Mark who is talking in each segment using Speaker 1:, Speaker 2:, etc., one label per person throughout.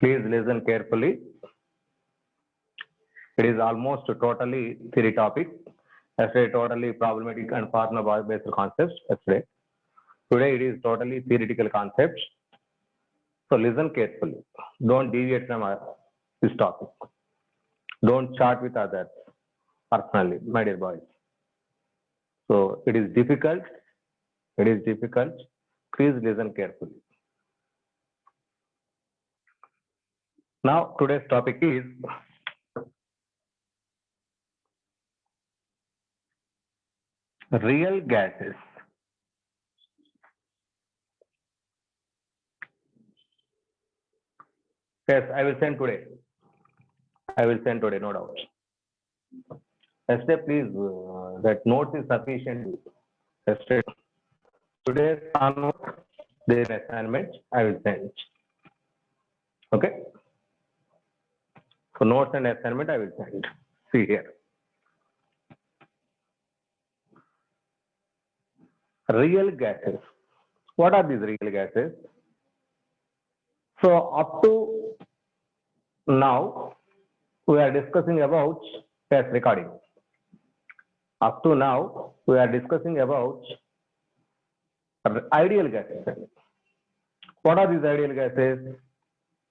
Speaker 1: Please listen carefully. It is almost totally theory topic. Yesterday, totally problematic and formula-based concepts. Yesterday, today it is totally theoretical concepts. So listen carefully. Don't deviate from this topic. Don't chat with others personally, my dear boys. So it is difficult. It is difficult. Please listen carefully. Now today's topic is real gases. Yes, I will send today. I will send today, no doubt. Yesterday, please, that notes is sufficient. Yesterday, today's onward, there is assignment. I will send. Okay. So notes and assignment I will send. See here. Real gases. What are these real gases? So up to now, we are discussing about gas recording. Up to now, we are discussing about ideal gases. What are these ideal gases?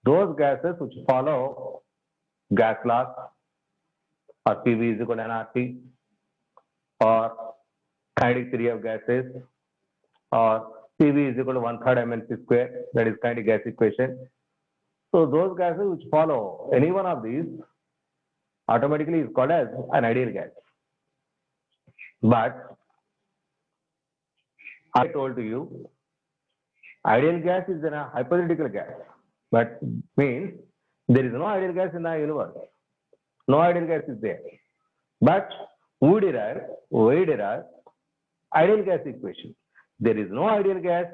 Speaker 1: Those gases which follow gas laws, or PV is equal to nRT, or kinetic theory of gases, or PV is equal to 1/3 mc square, that is kinetic gas equation. So those gases which follow any one of these automatically is called as an ideal gas. But I told to you, ideal gas is a hypothetical gas, but means there is no ideal gas in the universe. No ideal gas is there. But we derive ideal gas equation. There is no ideal gas,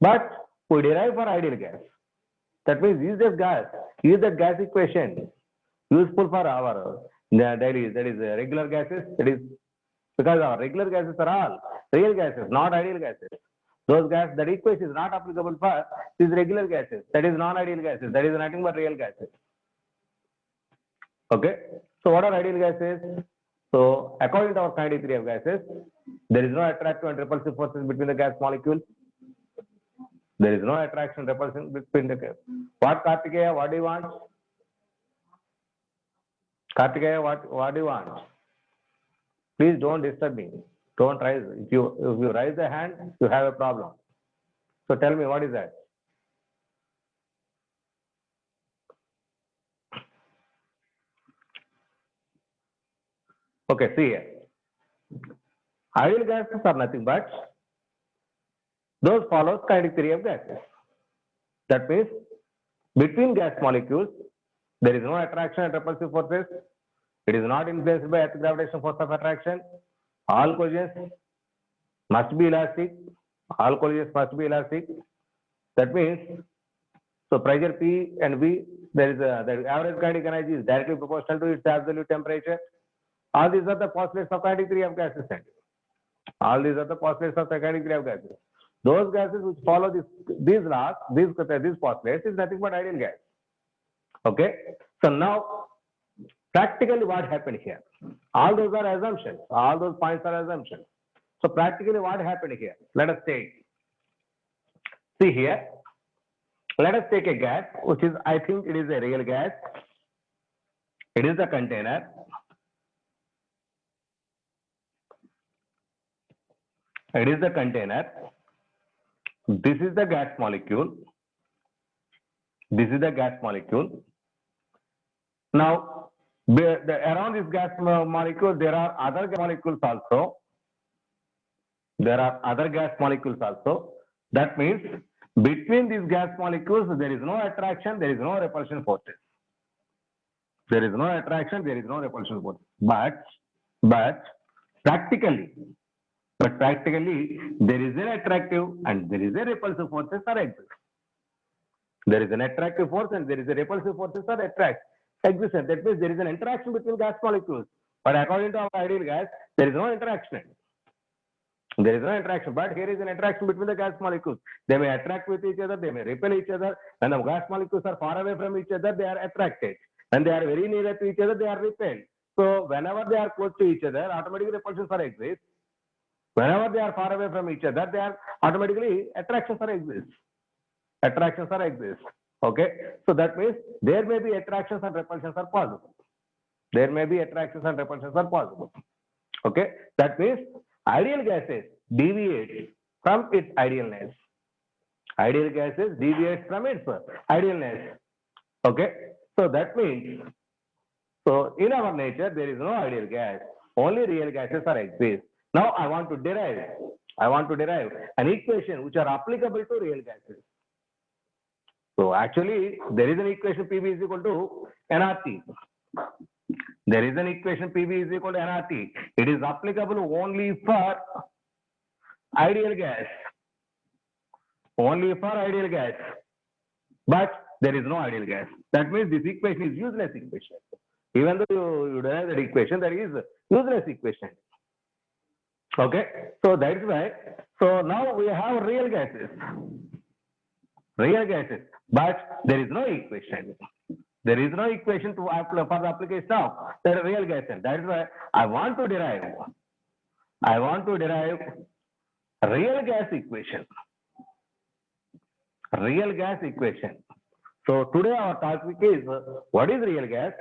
Speaker 1: but we derive for ideal gas. That means is that gas equation useful for our daily, that is regular gases, that is because our regular gases are all real gases, not ideal gases. Those gas, that equation is not applicable for these regular gases, that is non-ideal gases, that is nothing but real gases. Okay, so what are ideal gases? So according to our kinetic theory of gases, there is no attractive and repulsive forces between the gas molecules. There is no attraction repulsion between the gas. What Kartikeya, what do you want? Kartikeya, what do you want? Please don't disturb me. Don't raise. If you raise the hand, you have a problem. So tell me, what is that? Okay, see here. Ideal gases are nothing but those follows kinetic theory of gases. That means between gas molecules, there is no attraction and repulsive forces. It is not influenced by earth gravitational force of attraction. All collisions must be elastic. All collisions must be elastic. That means, so pressure P and V, there is the average kinetic energy is directly proportional to its absolute temperature. All these are the postulates of kinetic theory of gases. All these are the postulates of the kinetic theory of gases. Those gases which follow these laws, these postulates is nothing but ideal gas. Okay. So now, practically what happened here? All those are assumptions. All those points are assumptions. So practically what happened here? Let us take. See here. Let us take a gas, which is, I think it is a real gas. It is a container. It is the container. This is the gas molecule. This is the gas molecule. Now, around this gas molecule, there are other molecules also. There are other gas molecules also. That means between these gas molecules, there is no attraction, there is no repulsion forces. There is no attraction, there is no repulsion forces. But practically, there is an attractive and there is a repulsive forces are exist. There is an attractive force and there is a repulsive forces are exist. That means there is an interaction between gas molecules. But according to our ideal gas, there is no interaction. There is no interaction, but here is an interaction between the gas molecules. They may attract with each other, they may repel each other. When the gas molecules are far away from each other, they are attracted. When they are very near to each other, they are repelled. So whenever they are close to each other, automatically repulsions are exist. Whenever they are far away from each other, they are automatically attractions are exist. Attractions are exist. Okay, so that means there may be attractions and repulsions are possible. There may be attractions and repulsions are possible. Okay, that means ideal gases deviate from its idealness. Ideal gases deviate from its idealness. Okay, so that means, so in our nature there is no ideal gas. Only real gases are exist. Now I want to derive an equation which are applicable to real gases. So actually there is an equation PV is equal to nRT. There is an equation PV is equal to nRT. It is applicable only for ideal gas. Only for ideal gas. But there is no ideal gas. That means this equation is useless equation. Even though you derive that equation, that is useless equation. Okay, so that is why. So now we have real gases, but there is no equation. There is no equation to apply for the application of the real gas. That is why I want to derive real gas equation. Real gas equation. So today our topic is what is real gas?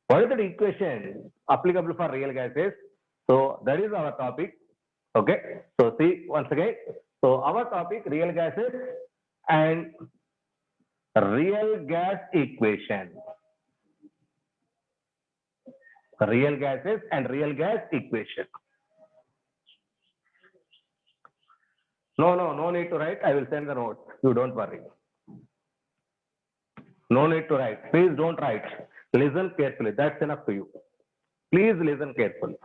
Speaker 1: What is the equation applicable for real gases? So that is our topic. Okay. So see once again. So our topic real gases and real gas equation. Real gases and real gas equation. No need to write. I will send the notes. You don't worry. No need to write. Please don't write. Listen carefully. That's enough for you. Please listen carefully.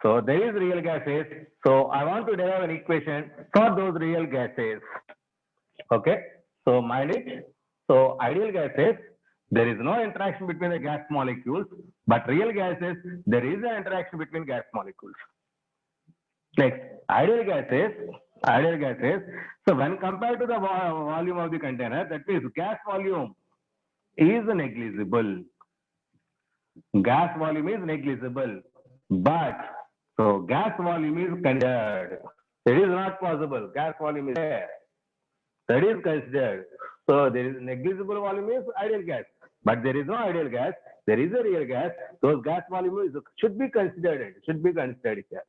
Speaker 1: So there is real gases. So I want to derive an equation for those real gases. Okay. So mind it. So ideal gases, there is no interaction between the gas molecules, but real gases, there is an interaction between gas molecules. Next, ideal gases. So when compared to the volume of the container, that means gas volume is negligible. Gas volume is negligible, but so gas volume is considered. It is not possible. Gas volume is there. That is considered. So there is negligible volume is ideal gas, but there is no ideal gas. There is a real gas. Those gas volumes should be considered. Here.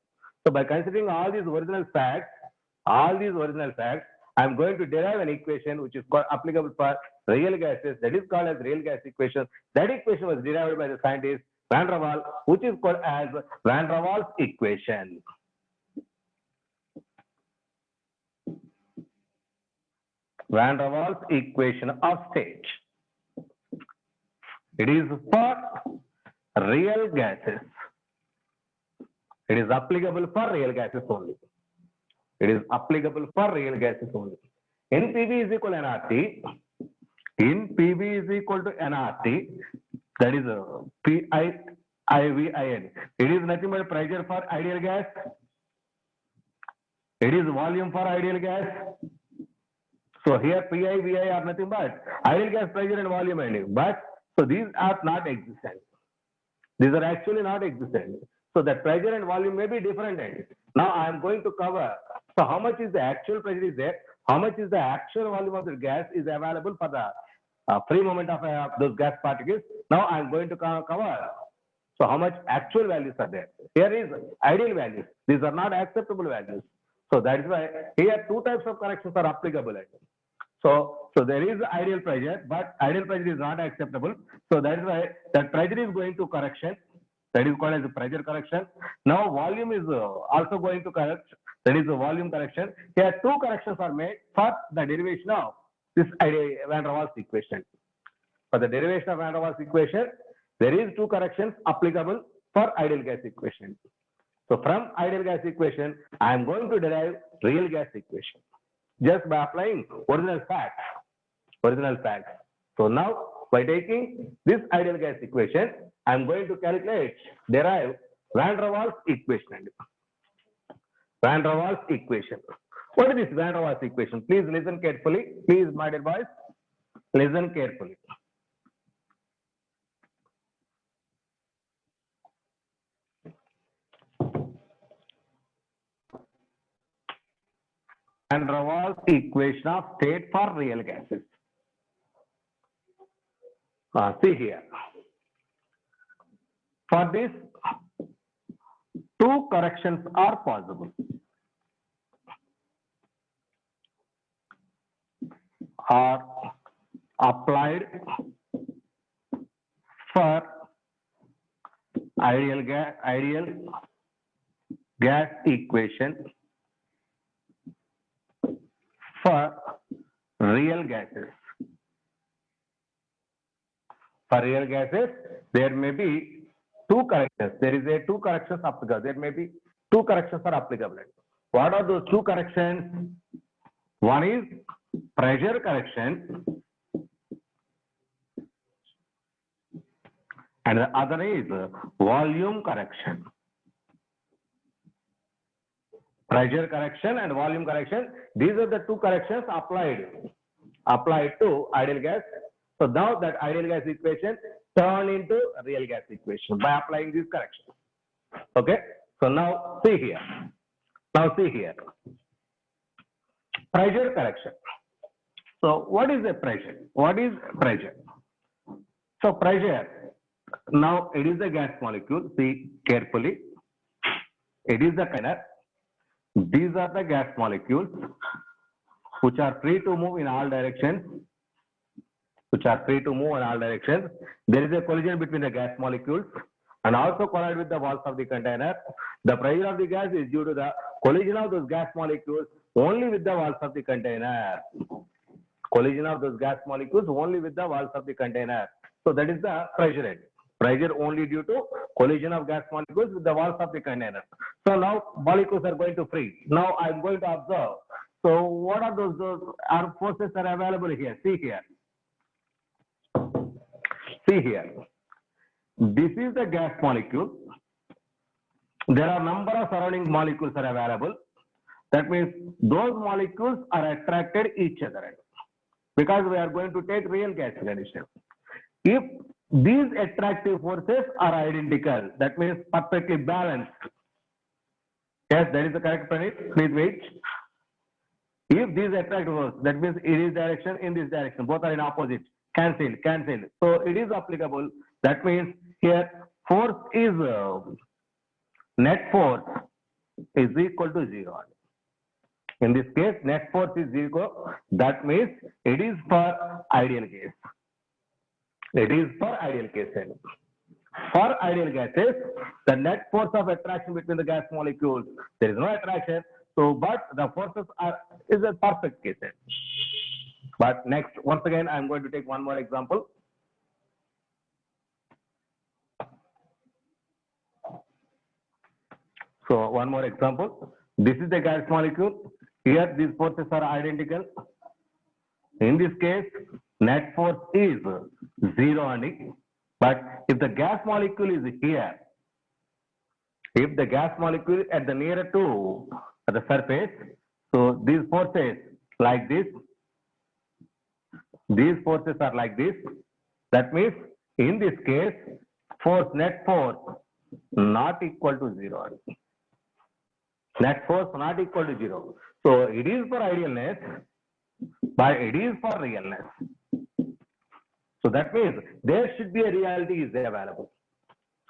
Speaker 1: So by considering all these original facts, I am going to derive an equation which is applicable for real gases. That is called as real gas equation. That equation was derived by the scientist Van der Waals, which is called as Van der Waals equation. Van der Waals equation of state. It is for real gases. It is applicable for real gases only. It is applicable for real gases only. In PV is equal to nRT. In PV is equal to nRT. That is PIVIN. It is nothing but pressure for ideal gas. It is volume for ideal gas. So here PI, VI are nothing but ideal gas pressure and volume only. But so these are not existent. These are actually not existent. So that pressure and volume may be different. Now I am going to cover. So how much is the actual pressure is there? How much is the actual volume of the gas is available for the free movement of those gas particles? Now I am going to cover. So how much actual values are there? Here is ideal values. These are not acceptable values. So that is why here two types of corrections are applicable. So there is ideal pressure, but ideal pressure is not acceptable. So that is why that pressure is going to correction. That is called as a pressure correction. Now volume is also going to correct. That is a volume correction. Here two corrections are made for the derivation of this Van der Waals equation. For the derivation of Van der Waals equation, there is two corrections applicable for ideal gas equation. So from ideal gas equation, I am going to derive real gas equation just by applying original facts. So now by taking this ideal gas equation, I'm going to derive Van der Waals equation. Van der Waals equation. What is this Van der Waals equation? Please listen carefully. Please, my dear boys, listen carefully. Van der Waals equation of state for real gases. See here. For this, two corrections are possible. Are applied for ideal gas equation for real gases. For real gases, there may be two corrections. There is a two corrections applicable. There may be two corrections are applicable. What are those two corrections? One is pressure correction and the other is volume correction. Pressure correction and volume correction. These are the two corrections applied to ideal gas. So now that ideal gas equation turn into real gas equation by applying these corrections. Okay. So now see here. Pressure correction. So what is a pressure? What is pressure? So pressure. Now it is a gas molecule. See carefully. It is the container. These are the gas molecules which are free to move in all directions. There is a collision between the gas molecules and also collide with the walls of the container. The pressure of the gas is due to the collision of those gas molecules only with the walls of the container. Collision of those gas molecules only with the walls of the container. So that is the pressure end. Pressure only due to collision of gas molecules with the walls of the container. So now molecules are going to free. Now I am going to observe. So what are those forces are available here? See here. This is the gas molecule. There are number of surrounding molecules are available. That means those molecules are attracted each other because we are going to take real gas condition. If these attractive forces are identical, that means perfectly balanced. Yes, that is the correct Pranit. Please wait. If these attractive forces, that means in this direction, in this direction, both are in opposite. Cancel. So it is applicable. That means here force is net force is equal to 0. In this case, net force is 0. That means it is for ideal case. For ideal gases, the net force of attraction between the gas molecules, there is no attraction. So, but the forces is a perfect case. But next, once again, I am going to take one more example. So, one more example. This is the gas molecule. Here, these forces are identical. In this case, net force is 0 only. But if the gas molecule is here, if the gas molecule at the nearer to the surface, so these forces like this, these forces are like this. That means in this case, net force not equal to 0. Net force not equal to 0. So it is for idealness, but it is for realness. So that means there should be a reality is available.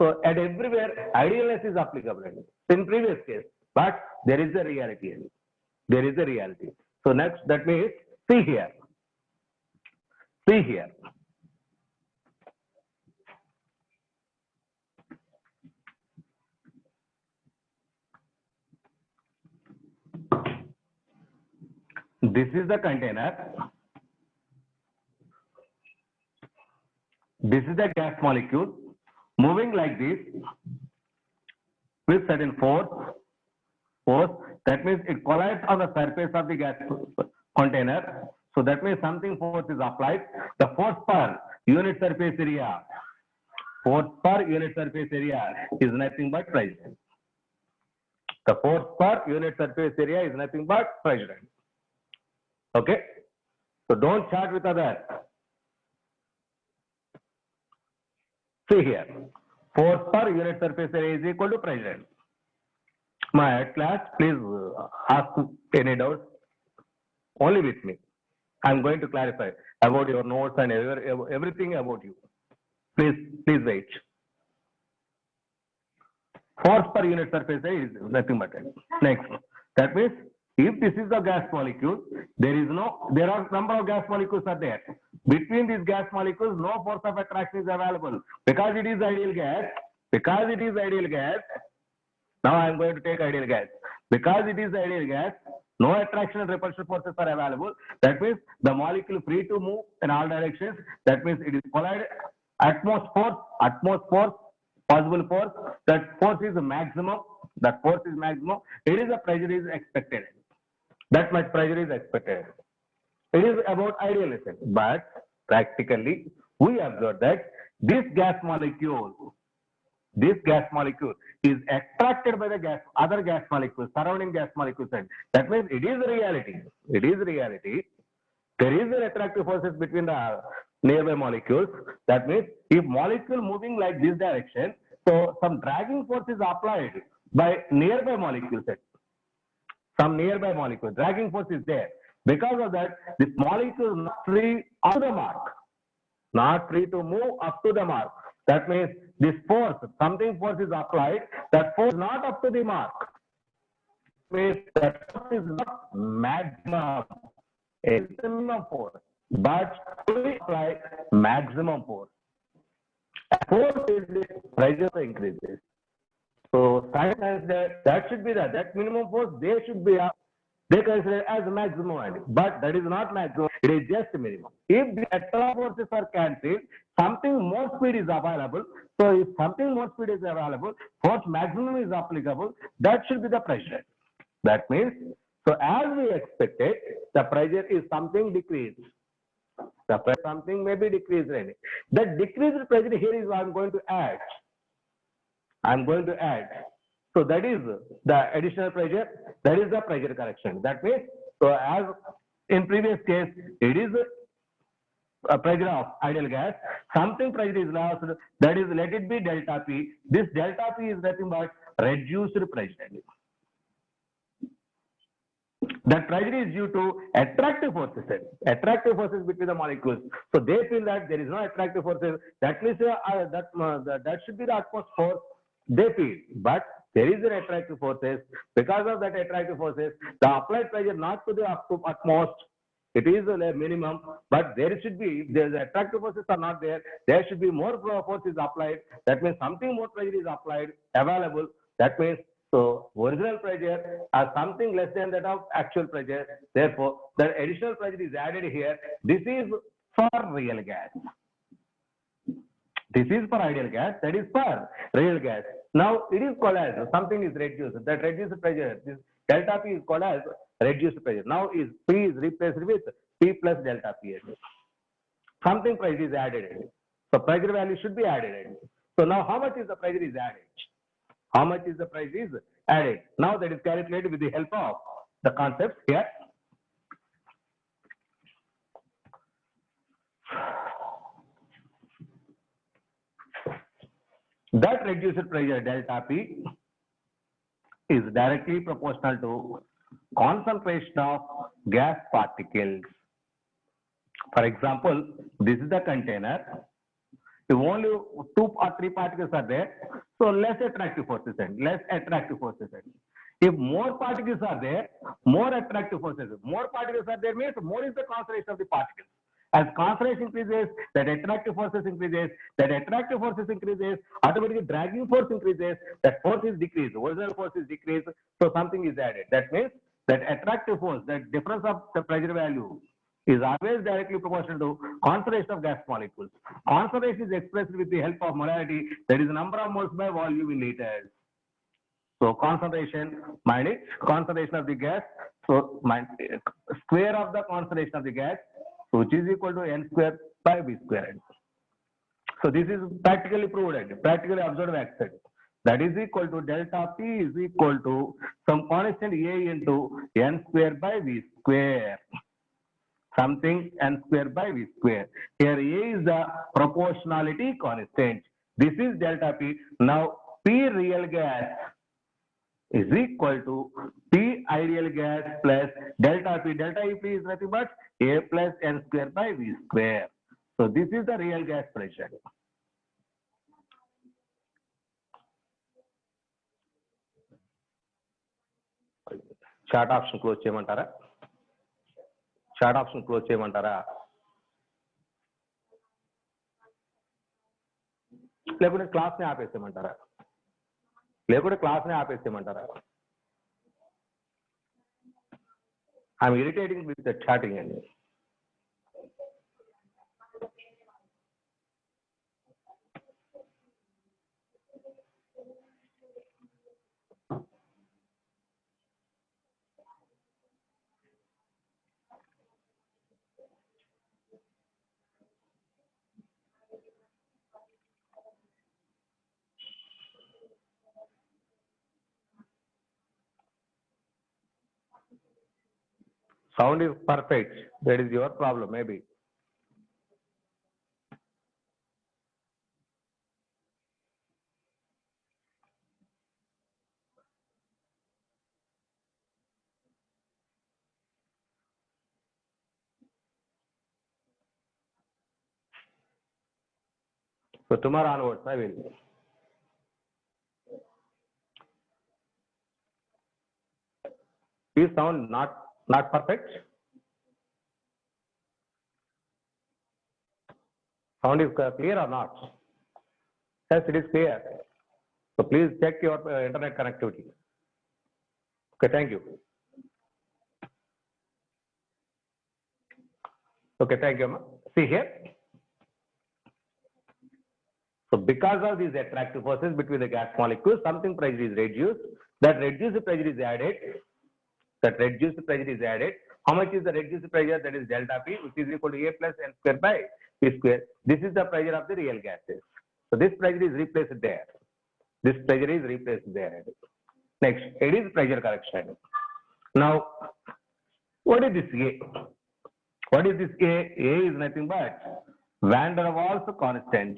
Speaker 1: So at everywhere, idealness is applicable in previous case, but there is a reality. So next, that means see here. This is the container. This is the gas molecule moving like this with certain force. That means it collides on the surface of the gas container. So that means something force is applied. The force per unit surface area force per unit surface area is nothing but pressure. The force per unit surface area is nothing but pressure. Okay, so don't start with other. See here, force per unit surface area is equal to pressure. My class, please ask any doubts only with me. I'm going to clarify about your notes and everything about you. Please wait. Force per unit surface area is nothing but it. Next, that means if this is the gas molecule, there are number of gas molecules are there. Between these gas molecules, no force of attraction is available because it is ideal gas. Because it is ideal gas. Now I am going to take ideal gas. Because it is ideal gas, no attraction and repulsion forces are available. That means the molecule free to move in all directions. That means it is collided. Atmosphere, possible force. That force is maximum. That force is maximum. It is the pressure is expected. That much pressure is expected. It is about idealism. But practically, we observe that this gas molecule is attracted by the other gas molecules, surrounding gas molecules. That means it is reality. It is reality. There is an attractive forces between the nearby molecules. That means if molecule moving like this direction, so some dragging force is applied by nearby molecules. Some nearby molecule dragging force is there. Because of that, this molecule is not free up to the mark. Not free to move up to the mark. That means this force, something force is applied, that force is not up to the mark. Means that force is not maximum. It is minimum force. But we apply maximum force. Force is the pressure increases. So science that should be that minimum force they should be they consider as maximum value, but that is not maximum, it is just minimum. If the extra forces are cancelled, something more speed is available. So if something more speed is available, force maximum is applicable, that should be the pressure. That means, so as we expected, the pressure is something decreased. The pressure something may be decreased. The decreased pressure here is what I'm going to add. So that is the additional pressure, that is the pressure correction. That means, so as in previous case, it is a pressure of ideal gas, something pressure is lost, that is let it be delta P. This delta P is nothing but reduced pressure. That pressure is due to attractive forces between the molecules. So they feel that there is no attractive forces. That means that should be the utmost force they feel. But there is an attractive forces. Because of that attractive forces, the applied pressure not to the utmost. It is a minimum, but there should be, if the attractive forces are not there, there should be more forces applied. That means something more pressure is applied, available. That means, so original pressure are something less than that of actual pressure. Therefore, the additional pressure is added here. This is for real gas. This is for ideal gas, that is for real gas. Now, it is called as something is reduced. That reduced pressure, this delta P is called as reduced pressure. Now, P is replaced with P plus delta P. Something price is added. So, pressure value should be added. So, now how much is the pressure is added? How much is the price is added? Now, that is calculated with the help of the concepts here. That reduced pressure delta P is directly proportional to concentration of gas particles. For example, this is the container. If only 2 or 3 particles are there, so less attractive forces and less attractive forces. If more particles are there, more attractive forces. More particles are there means more is the concentration of the particles. As concentration increases, that attractive forces increases. That attractive forces increases, automatically dragging force increases. That force is decreased. Original force is decreased. So something is added. That means that attractive force, that difference of the pressure value, is always directly proportional to concentration of gas molecules. Concentration is expressed with the help of molarity, that is number of moles by volume in liters. So concentration minus concentration of the gas, so square of the concentration of the gas, so which is equal to n square by v square. So this is practically proved, practically observed accident. That is equal to delta P is equal to some constant A into n square by V square. Something n square by V square. Here A is the proportionality constant. This is delta P. Now P real gas is equal to P ideal gas plus delta P. Delta P is nothing but A plus n square by V square. So this is the real gas pressure. Chart option close చేయమంటారా? Chart option close చేయమంటారా? లేకుంటే class ని ఆపేసేయమంటారా? లేకుంటే class ని ఆపేసేయమంటారా? I'm irritating with the chatting అండి. Sound is perfect. That is your problem, maybe. So tomorrow onwards, I will. Is sound not perfect? Sound is clear or not? Yes, it is clear. So please check your internet connectivity. Okay, thank you. Okay, thank you. See here. So because of these attractive forces between the gas molecules, something pressure is reduced. That reduced pressure is added. That reduced pressure is added. How much is the reduced pressure? That is delta P, which is equal to A plus n square by P square. This is the pressure of the real gases. So this pressure is replaced there. This pressure is replaced there. Next, it is pressure correction. Now, what is this A? What is this A? A is nothing but Van der Waals constant.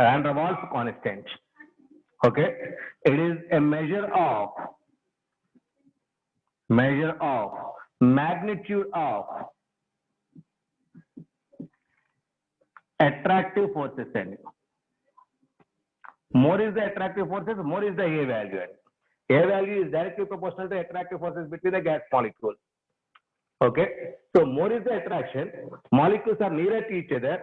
Speaker 1: Van der Waals constant. Okay, it is a measure of magnitude of attractive forces. More is the attractive forces, more is the A value. A value is directly proportional to attractive forces between the gas molecules. Okay, so more is the attraction. Molecules are nearer to each other.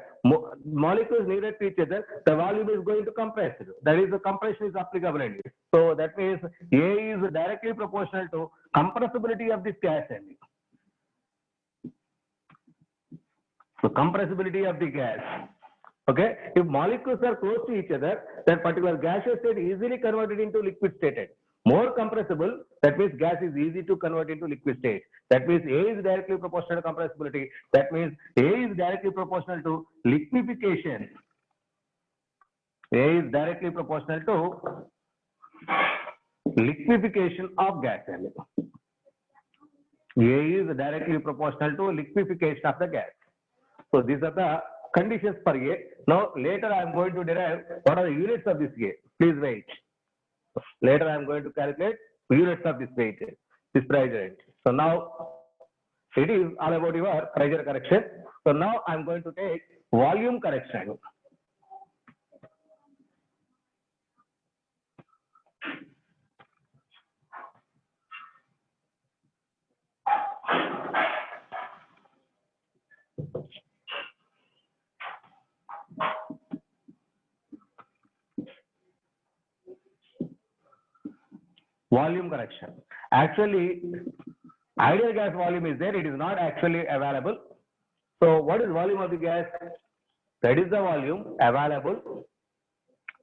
Speaker 1: Molecules nearer to each other, the volume is going to compress. That is, the compression is applicable. So that means A is directly proportional to compressibility of this gas. So compressibility of the gas. Okay, if molecules are close to each other, that particular gaseous state is easily converted into liquid state. More compressible, that means gas is easy to convert into liquid state. That means A is directly proportional to compressibility. That means A is directly proportional to liquefaction. A is directly proportional to liquefaction of gas. A is directly proportional to liquefaction of the gas. So these are the conditions for A. Now later I am going to derive what are the units of this A. Please wait. Later I am going to calculate units of this weight, this pressure. So now it is all about your pressure correction. So now I am going to take volume correction. Volume correction. Actually, ideal gas volume is there. It is not actually available. So what is volume of the gas? That is the volume available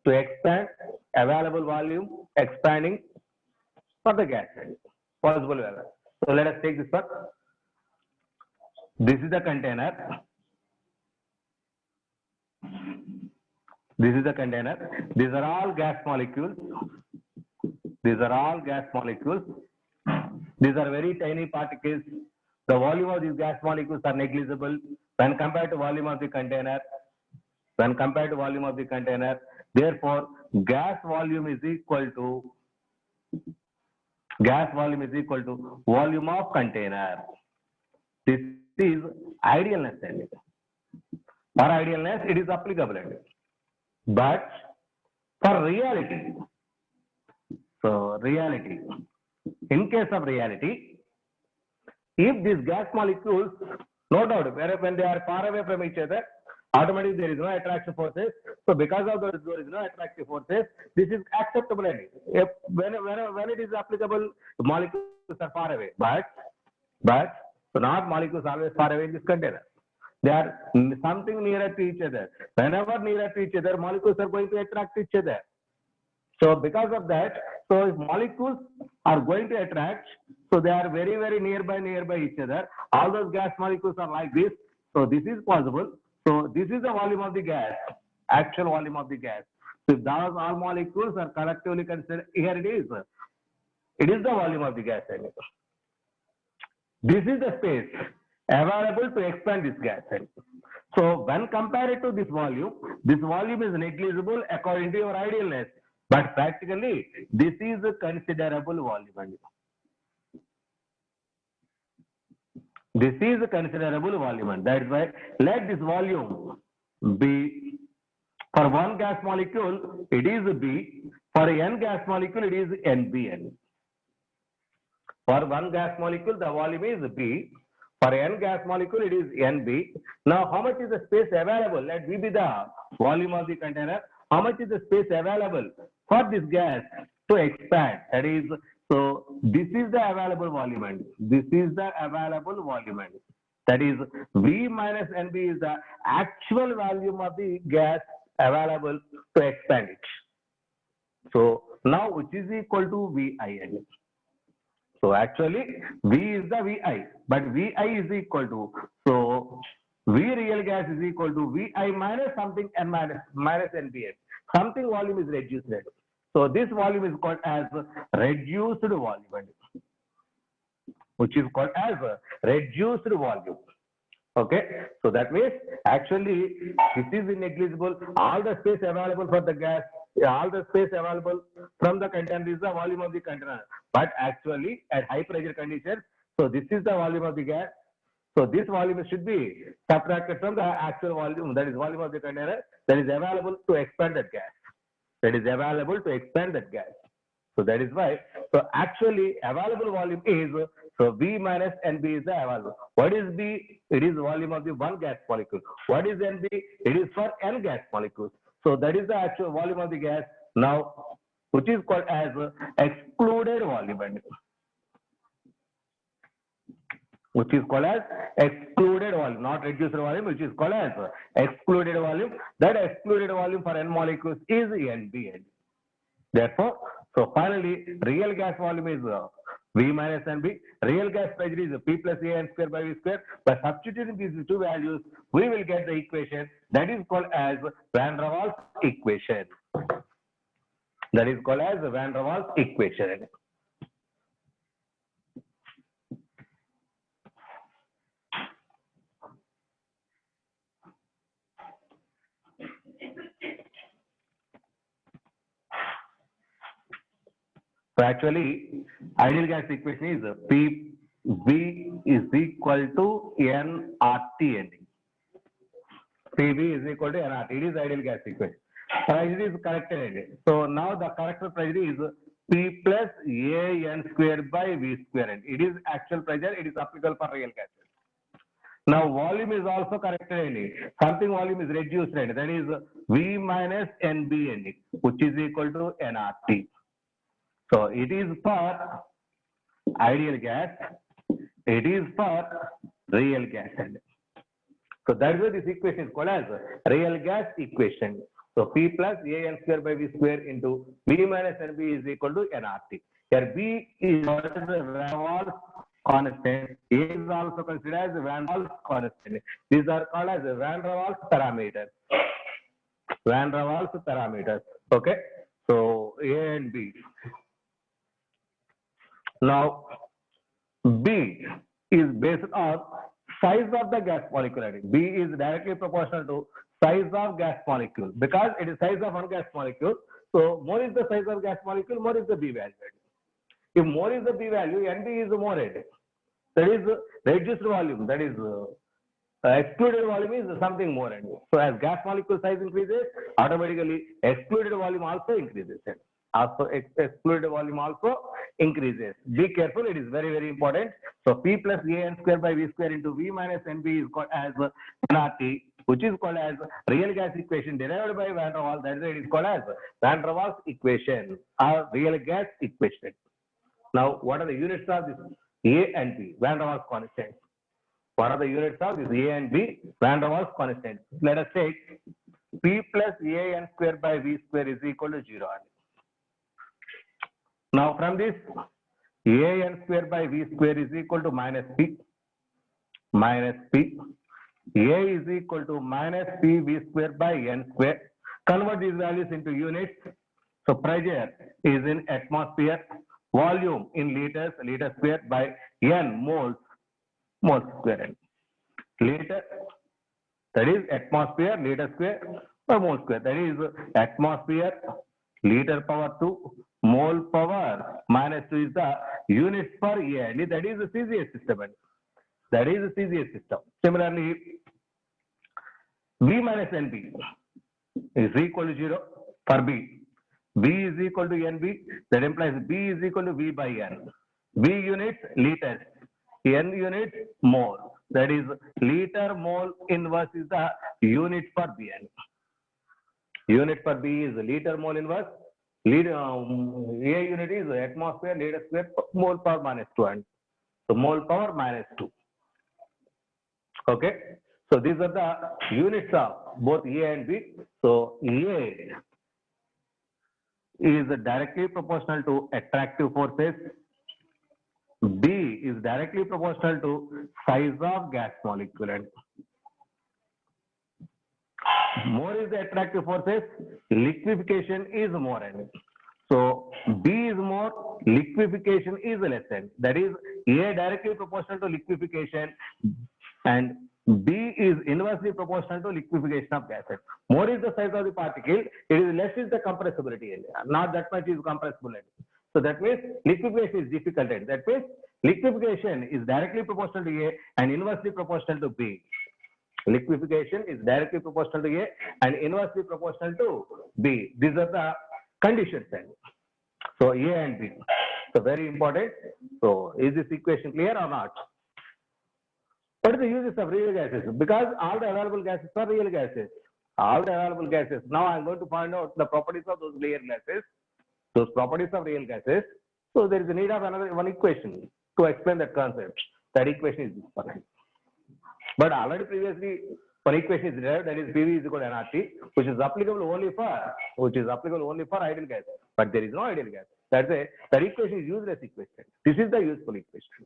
Speaker 1: to expand, available volume expanding for the gas. Possible. So let us take this one. This is the container. This is the container. These are all gas molecules. These are all gas molecules. These are very tiny particles. The volume of these gas molecules are negligible when compared to volume of the container. When compared to volume of the container, therefore, gas volume is equal to volume of container. This is idealness. For idealness, it is applicable. But for reality, so reality, in case of reality, if these gas molecules, no doubt, when they are far away from each other, automatically there is no attractive forces. So because of those, there is no attractive forces, this is acceptable. If when it is applicable, the molecules are far away. But so not molecules always far away in this container. They are something nearer to each other. Whenever nearer to each other, molecules are going to attract each other. So because of that, so if molecules are going to attract, so they are very, very nearby each other. All those gas molecules are like this. So this is possible. So this is the volume of the gas, actual volume of the gas. So if those all molecules are collectively considered, here it is. It is the volume of the gas. This is the space available to expand this gas. So when compared to this volume is negligible according to your idealness. But practically, this is a considerable volume. This is a considerable volume. That is why let this volume be, for one gas molecule, it is B. For n gas molecule, it is NBN. For one gas molecule, the volume is B. For n gas molecule, it is NB. Now, how much is the space available? Let V be the volume of the container. How much is the space available for this gas to expand? That is, so this is the available volume. This is the available volume. That is, V minus NB is the actual volume of the gas available to expand it. So now, which is equal to VI. So actually, V is the VI, but VI is equal to, so V real gas is equal to VI minus something and minus NBS. Something volume is reduced. So this volume is called as reduced volume, which is called as reduced volume. Okay, so that means actually this is negligible. All the space available for the gas, all the space available from the container is the volume of the container. But actually at high pressure conditions, so this is the volume of the gas. So this volume should be subtracted from the actual volume, that is volume of the container that is available to expand that gas. That is available to expand that gas. So that is why, so actually available volume is, so V minus NB is the available. What is B? It is volume of the one gas molecule. What is NB? It is for n gas molecules. So that is the actual volume of the gas now, which is called as excluded volume. Which is called as excluded volume, not reduced volume, which is called as excluded volume. That excluded volume for n molecules is NB. Therefore, so finally, real gas volume is V minus NB. Real gas pressure is P plus AN square by V square. By substituting these two values, we will get the equation that is called as Van der Waals equation. That is called as Van der Waals equation. So actually, ideal gas equation is PV is equal to nRT. PV is equal to nRT. It is ideal gas equation. Pressure is corrected. So now the corrected pressure is P plus AN square by V square. It is actual pressure. It is applicable for real gases. Now volume is also corrected. Something volume is reduced. That is V minus NB, which is equal to nRT. So it is for ideal gas, it is for real gas. So that is why this equation is called as real gas equation. So P plus AN square by V square into V minus NB is equal to nRT. Here B is Van der Waals constant. A is also considered as Van der Waals constant. These are called as Van der Waals parameters. Van der Waals parameters. Okay, so A and B. Now B is based on size of the gas molecule. B is directly proportional to size of gas molecule because it is size of one gas molecule. So more is the size of gas molecule, more is the B value. If more is the B value, NB is more N. That is reduced volume. That is excluded volume is something more. So as gas molecule size increases, automatically excluded volume also increases. Also excluded volume also increases. Be careful, it is very, very important. So P plus AN square by V square into V minus NB is called as nRT, which is called as real gas equation derived by Van der Waals. That is why it is called as Van der Waals equation or real gas equation. Now, what are the units of this A and B? Van der Waals constants. What are the units of this A and B? Van der Waals constants. Let us take P plus AN square by V square is equal to 0. Now, from this, AN square by V square is equal to minus P. Minus P. A is equal to minus P V square by N square. Convert these values into units. So, pressure is in atmosphere. Volume in liters, liter square by N moles, moles square. Liter, that is atmosphere, liter square or mole square. That is atmosphere, liter power 2, mole power minus 2 is the units per A. And that is the CCS system. That is the CCS system. Similarly, V minus NB is equal to 0 for B. B is equal to NB, that implies B is equal to V by N. V units, liters. N units, mole. That is, liter mole inverse is the unit for Bn. Unit for B is liter mole inverse. A unit is atmosphere, liter square, mole power minus 2. And so, mole power minus 2. Okay. So, these are the units of both A and B. So, A is directly proportional to attractive forces. B is directly proportional to size of gas molecule. And more is the attractive forces, liquefaction is more. And so B is more, liquefaction is less. And that is A directly proportional to liquefaction and B is inversely proportional to liquefaction of gases. More is the size of the particle, it is less is the compressibility. Not that much is compressible. So that means liquefaction is difficult. That means liquefaction is directly proportional to A and inversely proportional to B. Liquefaction is directly proportional to A and inversely proportional to B. These are the conditions. So A and B. So very important. So is this equation clear or not? What is the uses of real gases? Because all the available gases are real gases. All the available gases. Now I am going to find out the properties of those real gases. Those properties of real gases. So there is a need of another one equation to explain that concept. That equation is this one. But already previously one equation is derived, that is PV is equal to nRT, which is applicable only for ideal gas. But there is no ideal gas. That's why that equation is useless equation. This is the useful equation.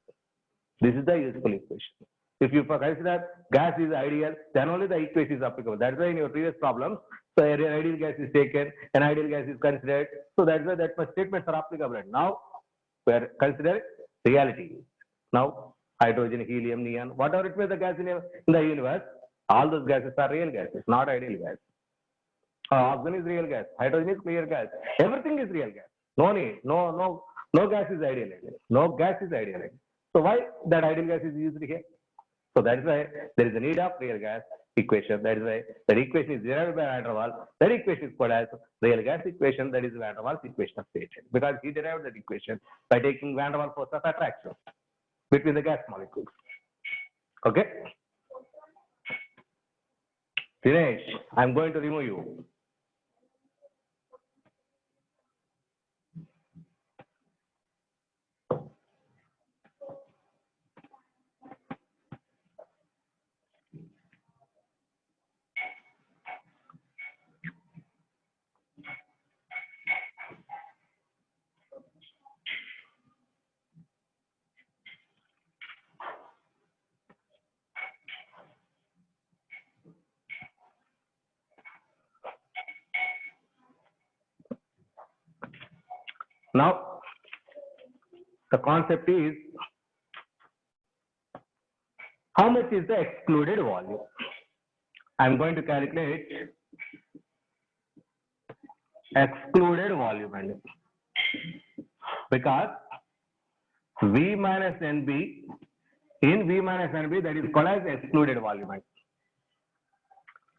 Speaker 1: This is the useful equation. If you consider gas is ideal, then only the equation is applicable. That's why in your previous problems, so an ideal gas is taken, an ideal gas is considered. So that's why that much statements are applicable. And now we are considering reality. Now hydrogen, helium, neon, whatever it may be the gas in the universe, all those gases are real gases, not ideal gas. Oxygen is real gas, hydrogen is clear gas, everything is real gas. No need, no gas is ideal. No gas is ideal. So why that ideal gas is used here? So that is why there is a need of real gas equation. That is why that equation is derived by Van der Waals. That equation is called as real gas equation. That is Van der Waals equation of state. Because he derived that equation by taking Van der Waals force of attraction between the gas molecules. Okay. Dinesh, I am going to remove you. Now the concept is how much is the excluded volume. I'm going to calculate excluded volume because V minus NB, in V minus NB, that is called as excluded volume.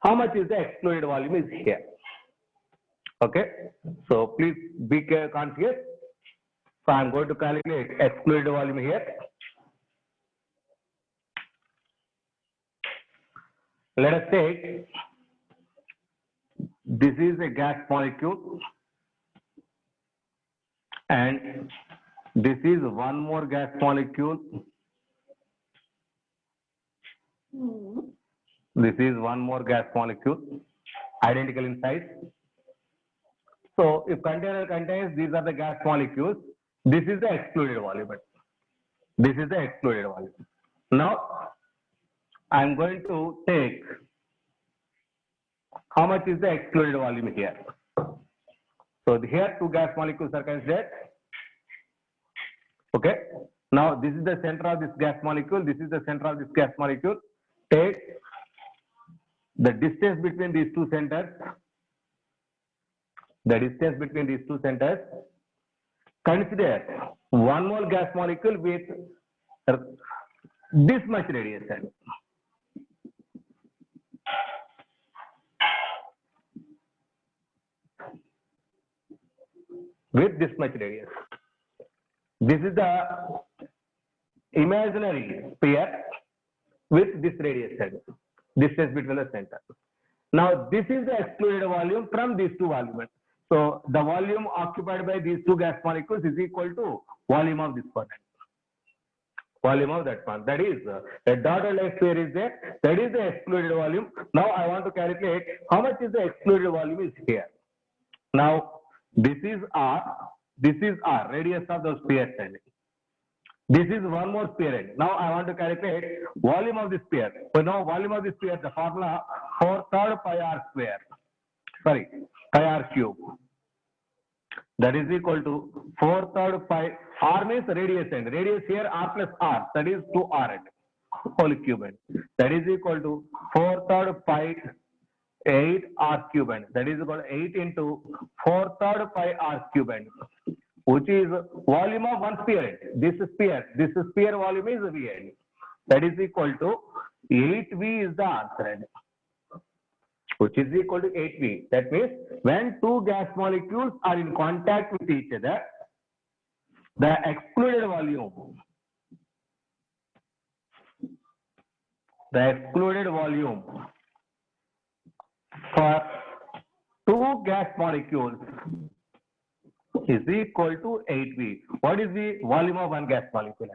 Speaker 1: How much is the excluded volume is here. Okay, so please be conscious. So I'm going to calculate excluded volume here. Let us take, this is a gas molecule and this is one more gas molecule. This is one more gas molecule, identical in size. So if container contains, these are the gas molecules. This is the excluded volume. This is the excluded volume. Now I'm going to take how much is the excluded volume here. So here two gas molecules are considered. Okay. Now this is the center of this gas molecule. This is the center of this gas molecule. Take the distance between these two centers. The distance between these two centers. Consider one mole gas molecule with this much radius. With this much radius. This is the imaginary sphere with this radius, distance between the center. Now this is the excluded volume from these two volumes. So the volume occupied by these two gas molecules is equal to volume of this one. Volume of that one. That is a dotted line sphere is there. That is the excluded volume. Now I want to calculate how much is the excluded volume is here. Now this is R. This is R, radius of the sphere. This is one more sphere. Now I want to calculate volume of the sphere. So now volume of the sphere, the formula 4/3 pi r square. Sorry, pi r cube. That is equal to 4/3 pi. R means radius end. Radius here r plus r. That is 2r end. Whole cube end. That is equal to 4/3 pi 8 r cube end. That is equal to 8 into 4/3 pi r cube end, which is volume of one sphere end. This sphere volume is V end. That is equal to 8V is the answer end, which is equal to 8V. That means when two gas molecules are in contact with each other, the excluded volume for two gas molecules is equal to 8V. What is the volume of one gas molecule?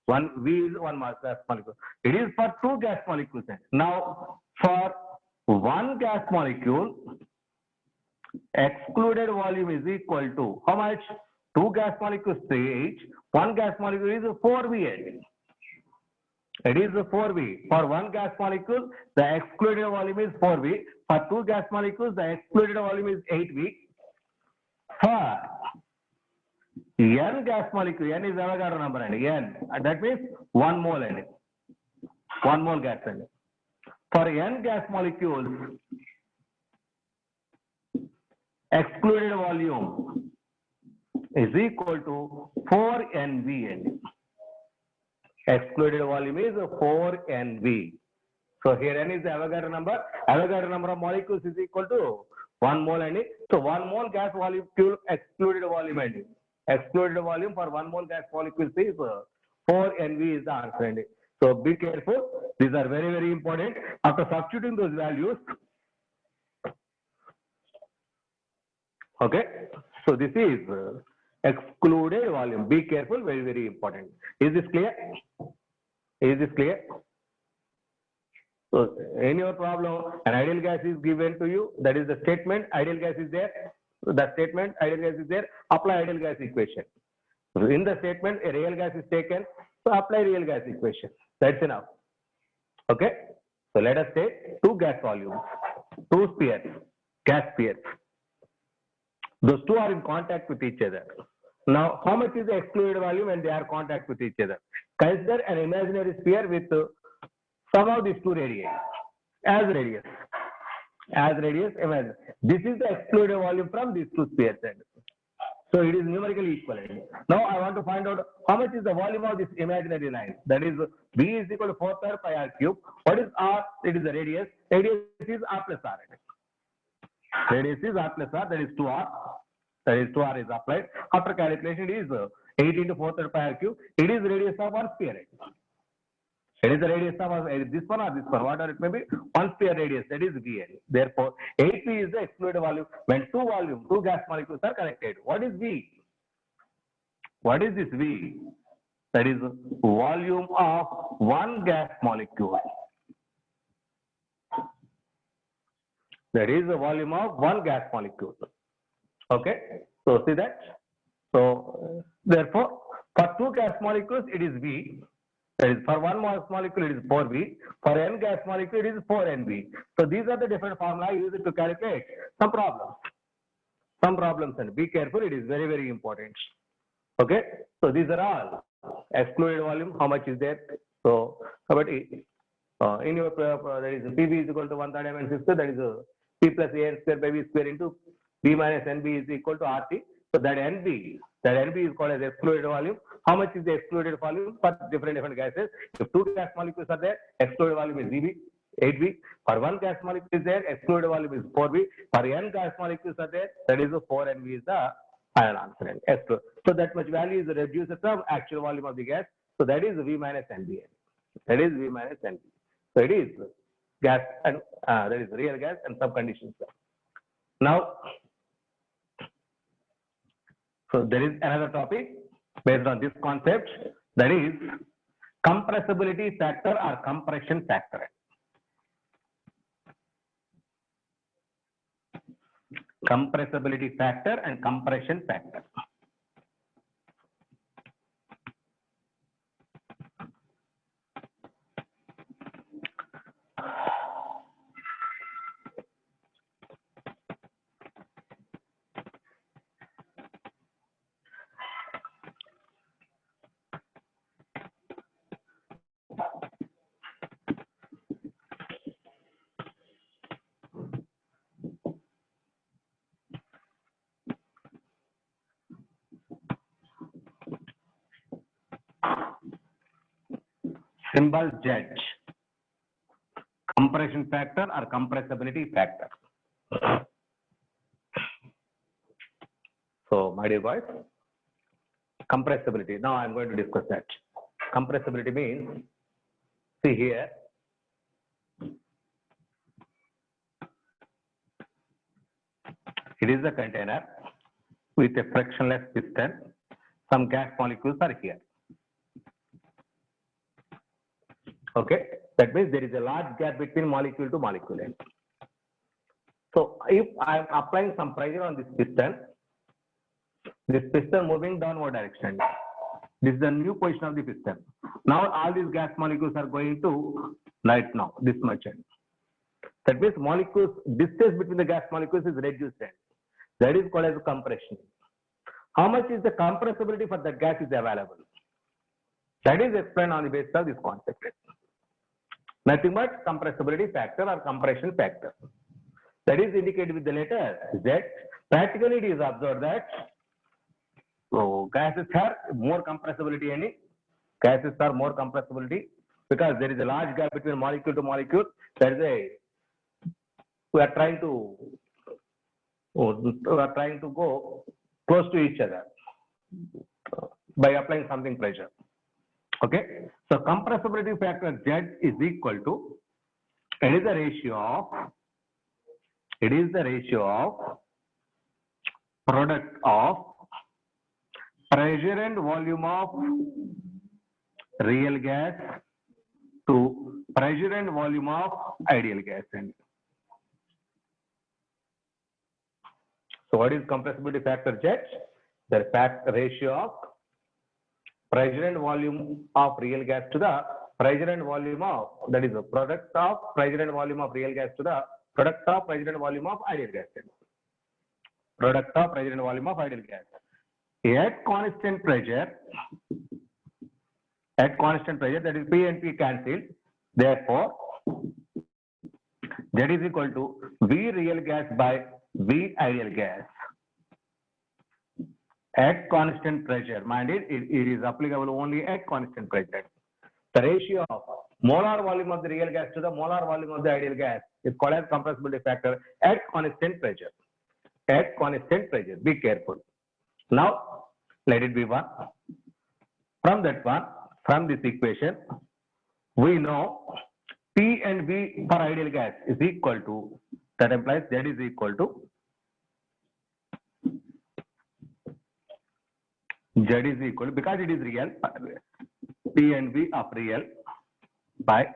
Speaker 1: One V is one gas molecule. It is for two gas molecules. Now, for one gas molecule, excluded volume is equal to how much? Two gas molecules 3 each. One gas molecule is 4V. It is 4V. For one gas molecule, the excluded volume is 4V. For two gas molecules, the excluded volume is 8V. For N gas molecule, N is Avogadro number, and N, that means 1 mole, and 1 mole gas. And for N gas molecules, excluded volume is equal to 4NV. Excluded volume is 4NV. So here N is the Avogadro number. Avogadro number of molecules is equal to 1 mole, and so 1 mole gas molecule excluded volume, and excluded volume for 1 mole gas molecule is 4NV is the answer. And so be careful. These are very, very important. After substituting those values, okay. So this is excluded volume. Be careful. Very, very important. Is this clear? Is this clear? So in your problem, an ideal gas is given to you. That is the statement. Ideal gas is there. The statement ideal gas is there. Apply ideal gas equation. In the statement, a real gas is taken. So apply real gas equation. That's enough. Okay. So let us take two gas volumes, two spheres, gas spheres. Those two are in contact with each other. Now, how much is the excluded volume when they are in contact with each other? Consider an imaginary sphere with some of these two radii as radius. As radius, imagine. This is the excluded volume from these two spheres. So it is numerically equivalent. Now I want to find out how much is the volume of this imaginary line. That is V is equal to 4 pi r cube. What is R? It is the radius. Radius is R plus R. Radius is R plus R. That is 2R. That is 2R is applied. After calculation, it is 8 into 4 pi r cube. It is radius of one sphere. It is the radius of this one or this one, whatever it may be, one sphere radius, that is VL. Therefore, 8V is the excluded volume when two gas molecules are connected. What is V? What is this V? That is volume of one gas molecule. That is the volume of one gas molecule. Okay, so see that? So, therefore, for two gas molecules, it is V. That is, for one molecule, it is 4V. For n gas molecule, it is 4NV. So these are the different formula used to calculate some problems. Some problems, and be careful, it is very, very important. Okay, so these are all excluded volume. How much is there? So, in your that is PV is equal to 1/3 m/6. That is P plus AN square by V square into B minus NB is equal to RT. So that NB is called as excluded volume. How much is the excluded volume for different gases? If two gas molecules are there, excluded volume is 8V. For one gas molecule is there, excluded volume is 4V. For n gas molecules are there, that is 4NV is the final answer. So that much value is reduced from actual volume of the gas. So that is V minus NB. That is V minus NB. So it is gas and that is real gas and some conditions. Now, so there is another topic based on this concept, that is compressibility factor or compression factor. Compressibility factor and compression factor. Symbol Z. Compression factor or compressibility factor. So, my dear boys, compressibility. Now I am going to discuss that. Compressibility means, see here, it is a container with a frictionless piston. Some gas molecules are here. Okay, that means there is a large gap between molecule to molecule. So if I am applying some pressure on this piston moving downward direction. This is the new position of the piston. Now all these gas molecules are going to right now, this much. That means molecules, distance between the gas molecules is reduced. That is called as compression. How much is the compressibility for that gas is available? That is explained on the basis of this concept. Nothing but compressibility factor or compression factor. That is indicated with the letter Z. Practically it is observed that gases have more compressibility. Gases are more compressibility because there is a large gap between molecule to molecule. There is we are trying to go close to each other by applying something pressure. Okay, so compressibility factor Z is equal to, it is the ratio of product of pressure and volume of real gas to pressure and volume of ideal gas. So what is compressibility factor Z? The ratio of pressure and volume of real gas to the pressure and volume of, that is the product of pressure and volume of real gas to the product of pressure and volume of ideal gas. product of pressure and volume of ideal gas. At constant pressure, that is P and P cancelled. Therefore, that is equal to V real gas by V ideal gas. At constant pressure, mind it is applicable only at constant pressure. The ratio of molar volume of the real gas to the molar volume of the ideal gas is called as compressibility factor at constant pressure. At constant pressure, be careful. Now, let it be 1. From that one, from this equation, we know P and V for ideal gas is equal to, that implies Z is equal to, because it is real, P and V of real by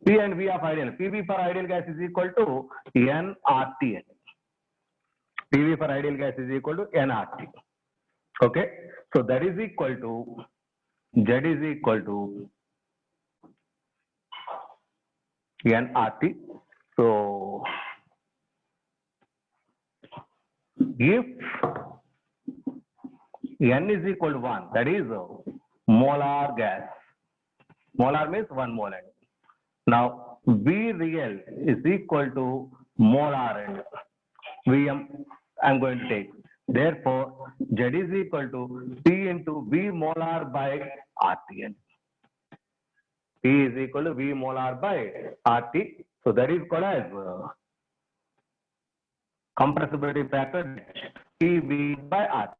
Speaker 1: P and V of ideal. PV for ideal gas is equal to nRT. PV for ideal gas is equal to nRT. Okay, so that is equal to, Z is equal to nRT. So if N is equal to 1, that is molar gas. Molar means 1 mole. Now V real is equal to molar and Vm I am going to take. Therefore, Z is equal to P into V molar by RT. P is equal to V molar by RT. So that is called as compressibility factor PV by RT.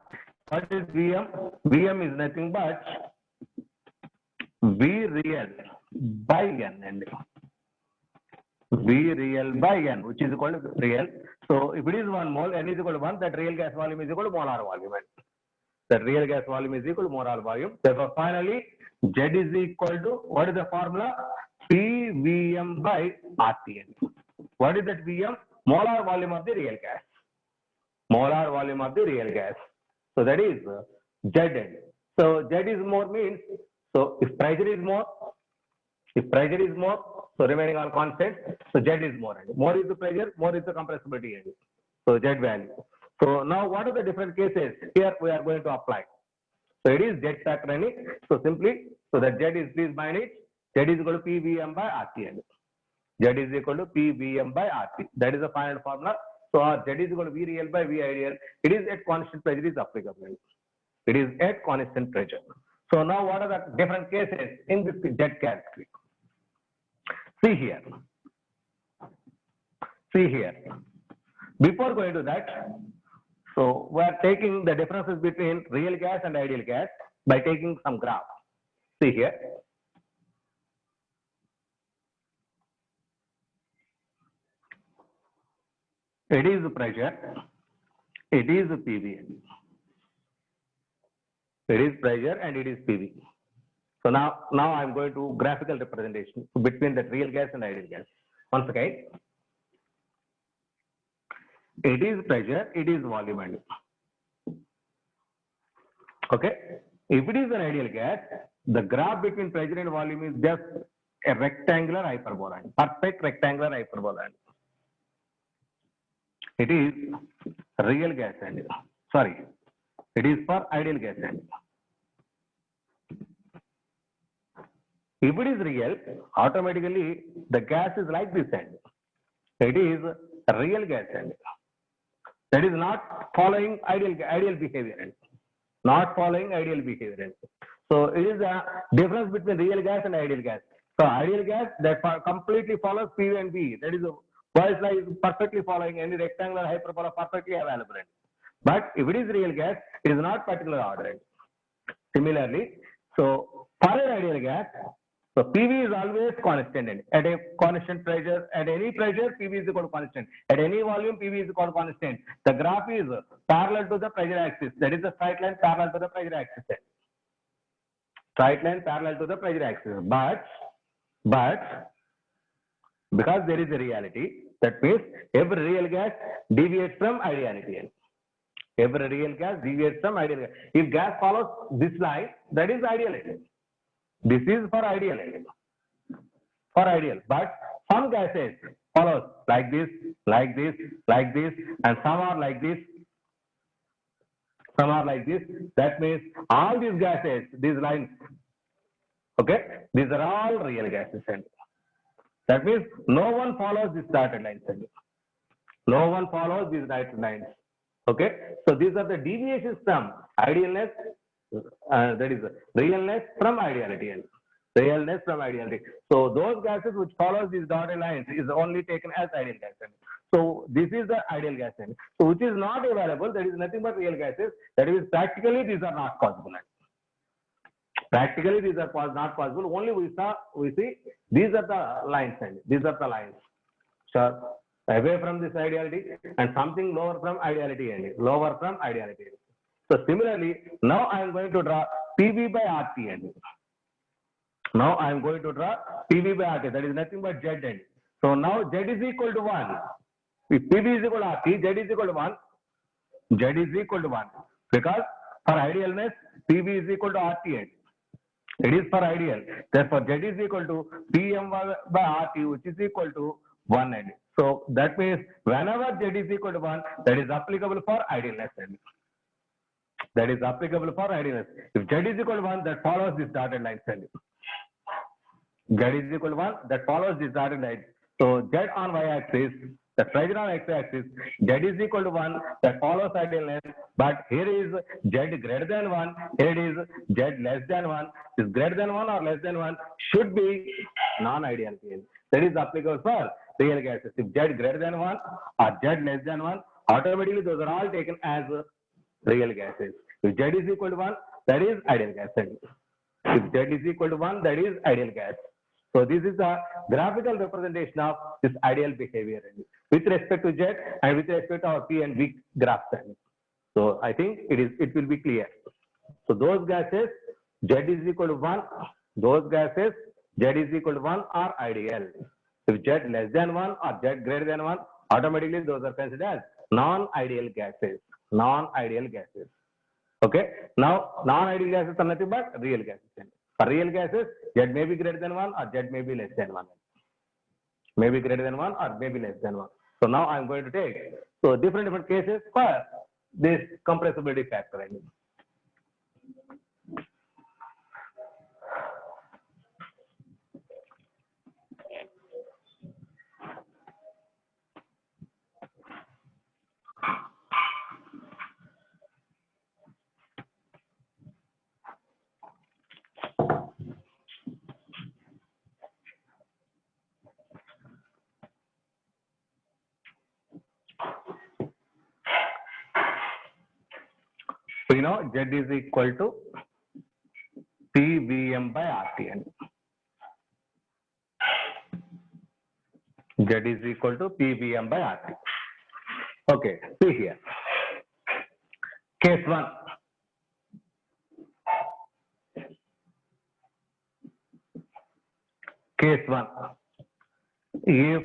Speaker 1: What is Vm? Vm is nothing but V real by N and V real by N, which is equal to real. So if it is 1 mole, N is equal to 1, that real gas volume is equal to molar volume. That real gas volume is equal to molar volume. Therefore, finally, Z is equal to, what is the formula? PVm by RTN. What is that Vm? Molar volume of the real gas. Molar volume of the real gas. So that is Zn. So Z is more means, so if pressure is more, so remaining all constant, so Z is more. More is the pressure, more is the compressibility. So Z value. So now what are the different cases? Here we are going to apply. So it is Z factor in it. So simply, so that Z is, please mind it, Z is equal to PVm by RT. Z is equal to PVm by RT. That is the final formula. So our Z is equal to V real by V ideal. It is at constant pressure is applicable. It is at constant pressure. So now what are the different cases in this Z category? See here. Before going to that, so we are taking the differences between real gas and ideal gas by taking some graph. See here. It is pressure, it is PV. It is pressure and it is PV. So now I am going to graphical representation between the real gas and ideal gas. Once again, it is pressure, it is volume. Okay. If it is an ideal gas, the graph between pressure and volume is just a rectangular hyperbola, perfect rectangular hyperbola. It is real gas and it is for ideal gas and if it is real, automatically the gas is like this end. It is real gas and that is not following ideal behavior. Not following ideal behavior. So it is a difference between real gas and ideal gas. So ideal gas that completely follows PV and V. That is voice line is perfectly following any rectangular hyperbola perfectly available. But if it is real gas, it is not particular order. Similarly, so for an ideal gas, so PV is always constant at a constant pressure. At any pressure, PV is equal to constant. At any volume, PV is equal to constant. The graph is parallel to the pressure axis. That is the straight line parallel to the pressure axis. Straight line parallel to the pressure axis. But because there is a reality, that means every real gas deviates from ideality. Every real gas deviates from ideal gas. If gas follows this line, that is ideality. This is for ideal. But some gases follows like this, and some are like this, some are like this. That means all these gases, these lines, okay, these are all real gases. And that means no one follows these dotted lines. And no one follows these dotted lines. Okay, so these are the deviations from idealness, that is realness from ideality. And realness from ideality. So those gases which follows these dotted lines is only taken as ideal gas. So this is the ideal gas. So which is not available, that is nothing but real gases. That is practically these are not possible. Practically these are not possible. Only we see these are the lines. And these are the lines. So away from this ideality and something lower from ideality. And lower from ideality. So similarly, now I am going to draw PV by RT. And now I am going to draw PV by RT. That is nothing but Z. And so now Z is equal to 1. If PV is equal to RT, Z is equal to 1. Z is equal to 1. Because for idealness, PV is equal to RT. And it is for ideal. Therefore, Z is equal to PM by RT, which is equal to 1. And so that means whenever Z is equal to 1, that is applicable for idealness. And that is applicable for idealness. If Z is equal to 1, that follows this dotted line. Z is equal to 1, that follows this dotted line. So Z on y-axis, the pressure on x-axis, Z is equal to 1, that follows idealness. But here is Z greater than 1, here it is Z less than 1. Is greater than 1 or less than 1 should be non-ideality. That is applicable for real gases. If Z greater than 1 or Z less than 1, automatically those are all taken as real gases. If Z is equal to 1, that is ideal gas. If Z is equal to 1, that is ideal gas. So this is a graphical representation of this ideal behavior with respect to Z and with respect to our P and V graphs. So I think it will be clear. So those gases Z is equal to 1, those gases Z is equal to 1 are ideal. If Z less than 1 or Z greater than 1, automatically those are considered as non-ideal gases. Non-ideal gases. Okay. Now non-ideal gases are nothing but real gases. For real gases, Z may be greater than 1 or Z may be less than 1. May be greater than 1 or may be less than 1. So now I am going to take different cases for this compressibility factor. We know Z is equal to PVM by RT. Z is equal to PVM by RT. Okay, see here. Case 1. Case 1. If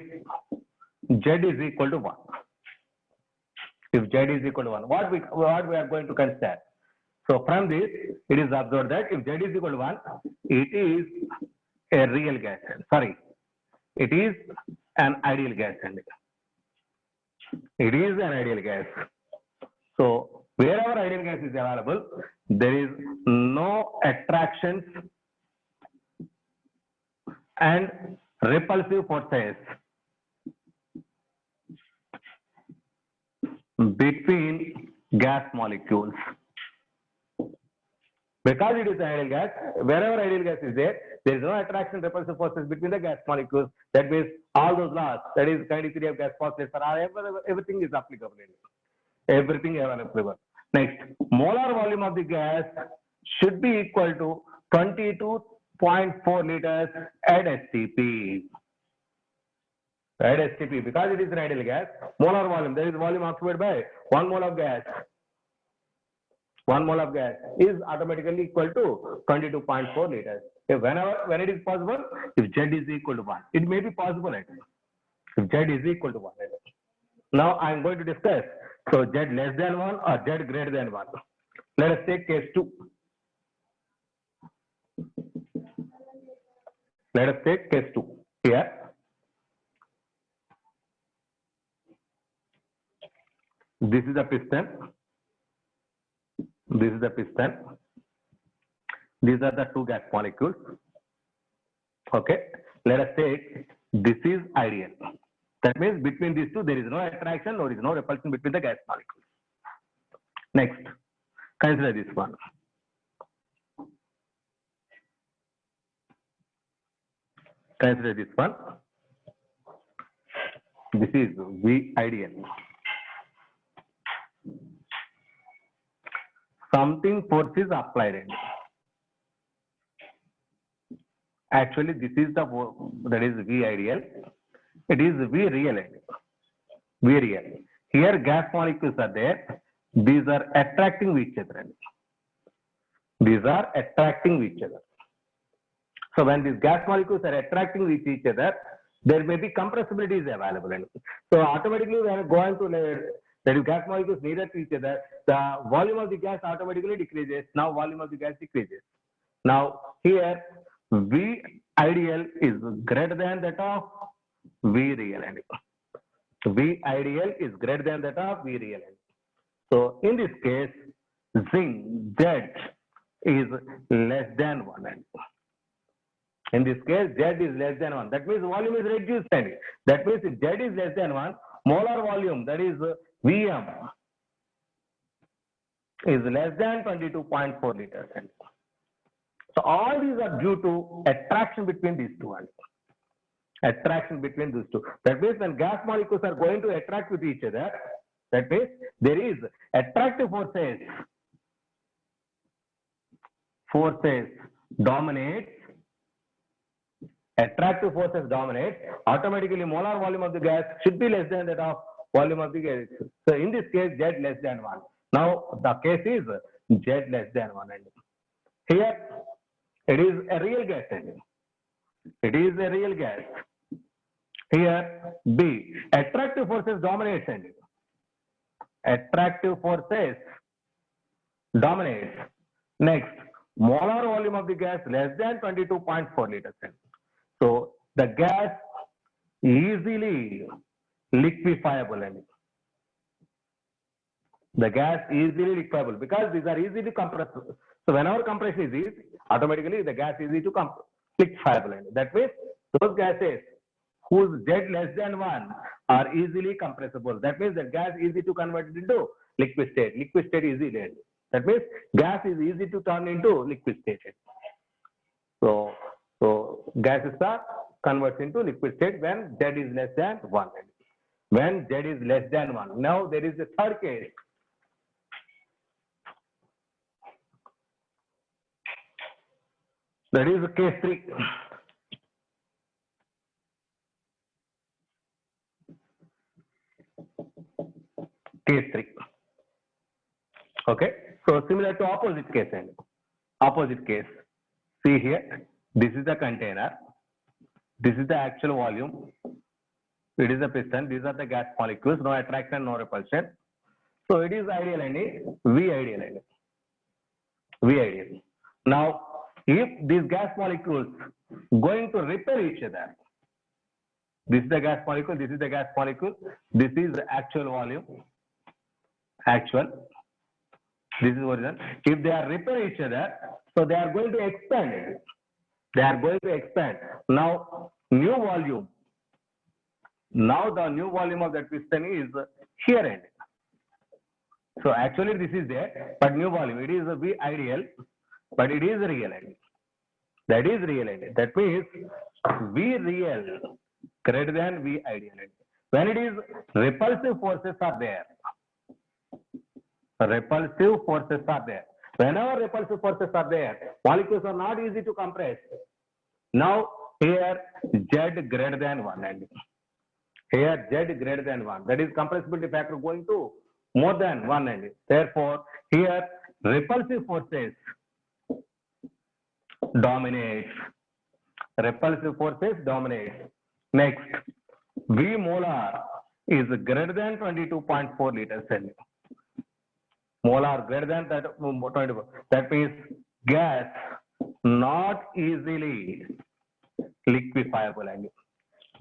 Speaker 1: Z is equal to 1. If Z is equal to 1, what we are going to consider? So from this, it is observed that if Z is equal to 1, it is a real gas. Sorry, it is an ideal gas. It is an ideal gas. So wherever ideal gas is available, there is no attractions and repulsive forces between gas molecules. Because it is an ideal gas, wherever ideal gas is there is no attraction repulsive forces between the gas molecules. That means all those laws, that is kinetic theory of gas postulates, everything is applicable. Everything is applicable. Next, molar volume of the gas should be equal to 22.4 liters at STP. At STP, because it is an ideal gas, molar volume, there is volume occupied by 1 mole of gas. 1 mole of gas is automatically equal to 22.4 liters. When it is possible, if Z is equal to 1, it may be possible. If Z is equal to 1. Now I am going to discuss. So Z less than 1 or Z greater than 1. Let us take case 2. Let us take case 2. Here. This is a piston. This is the piston. These are the two gas molecules. Okay, let us say this is ideal. That means between these two there is no attraction, there is no repulsion between the gas molecules. Next, consider this one. Consider this one. This is V ideal. Something force is applied. Actually, this is the that is V ideal. It is V real. V real. Here gas molecules are there. These are attracting with each other. These are attracting with each other. So when these gas molecules are attracting with each other, there may be compressibility is available. So automatically when going to that is gas molecules nearer to each other, the volume of the gas automatically decreases. Now volume of the gas decreases. Now here V ideal is greater than that of V real. V ideal is greater than that of V real. So in this case, zinc Z is less than 1. In this case, Z is less than 1. That means volume is reduced. That means if Z is less than 1, molar volume, that is Vm, is less than 22.4 liters. So all these are due to attraction between these two. Attraction between these two. That means when gas molecules are going to attract with each other, that means there is attractive forces. Forces dominate. Attractive forces dominate. Automatically, molar volume of the gas should be less than that of volume of the gas. So in this case, Z less than 1. Now the case is Z less than 1. Here it is a real gas. It is a real gas. Here B, attractive forces dominate. Attractive forces dominate. Next, molar volume of the gas less than 22.4 liters. So the gas easily liquefiable. The gas easily liquefiable because these are easily compressible. So whenever compression is easy, automatically the gas is easy to liquefiable. That means those gases whose Z less than 1 are easily compressible. That means the gas is easy to convert it into liquid state. Liquid state is easy. That means gas is easy to turn into liquid state. So gases are converted into liquid state when Z is less than 1. When Z is less than 1. Now there is a third case. That is case 3. Case 3. Okay. So similar to opposite case. Opposite case. See here. This is the container. This is the actual volume. It is a piston. These are the gas molecules. No attraction, no repulsion. So it is ideal. V ideal. V ideal. Now, if these gas molecules going to repel each other, this is the gas molecule, this is the gas molecule, this is the actual volume, actual, this is original. If they are repel each other, so they are going to expand. They are going to expand. Now, new volume. Now the new volume of that piston is here. So actually this is there, but new volume. It is a V ideal, but it is real. That is real. That means V real greater than V ideal. When it is repulsive forces are there. Repulsive forces are there. Whenever repulsive forces are there, molecules are not easy to compress. Now here Z greater than 1. Here Z greater than 1. That is compressibility factor going to more than 1. Therefore, here repulsive forces dominate. Repulsive forces dominate. Next, V molar is greater than 22.4 liters. Molar greater than that 24. That means gas not easily liquefiable.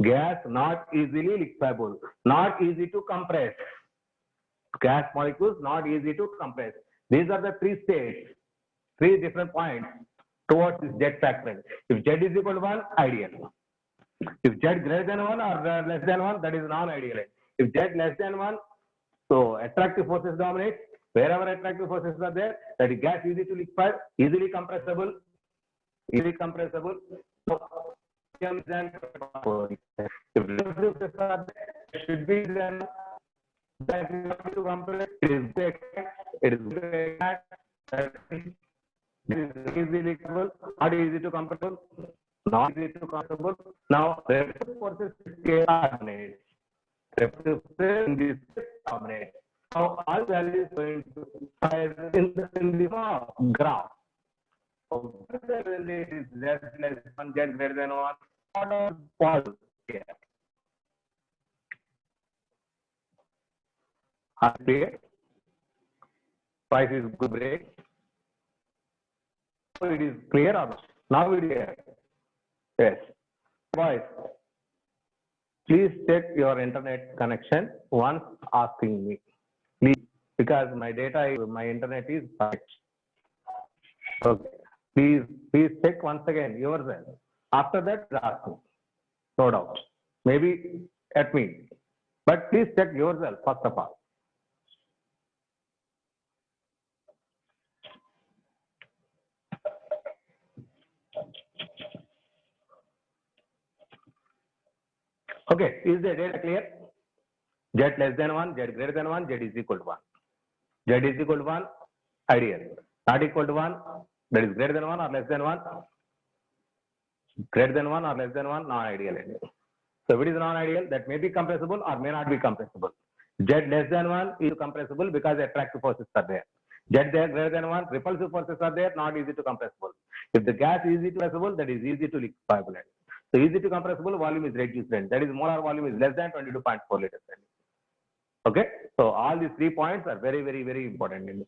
Speaker 1: Gas not easily liquefiable, not easy to compress. Gas molecules not easy to compress. These are the three states, three different points towards this jet factor. If z is equal to 1, ideal. If z greater than 1 or less than 1, that is non-ideal. If z less than 1, so attractive forces dominate. Wherever attractive forces are there, that is gas easy to liquefy, easily compressible. So, if repulsive forces are there, it should be then that is not to compress. It is easy liquefyable, not easy to compressible, not easy to compressible. Now, repulsive forces dominate. Repulsive forces in this dominate. Now, all values going to in the graph. So, when it is less than 1, z greater than 1, order falls here. Clear? Price is good break. So it is clear or not? Now it is. Yes. Boys, please check your internet connection once asking me. Please, because my internet is perfect. Okay. Please check once again yourself. After that, ask me. No doubt. Maybe at me. But please check yourself first of all. Okay, is the data clear? Z less than 1, Z greater than 1, Z is equal to 1. Z is equal to 1, ideal. Not equal to 1, that is greater than 1 or less than 1. Greater than 1 or less than 1, non-ideal. So if it is non-ideal, that may be compressible or may not be compressible. Z less than 1 is compressible because attractive forces are there. Z greater than 1, repulsive forces are there, not easy to compressible. If the gas is easy to compressible, that is easy to liquefiable. So easy to compressible, volume is reduced. That is molar volume is less than 22.4 liters. Okay, so all these 3 points are very, very, very important.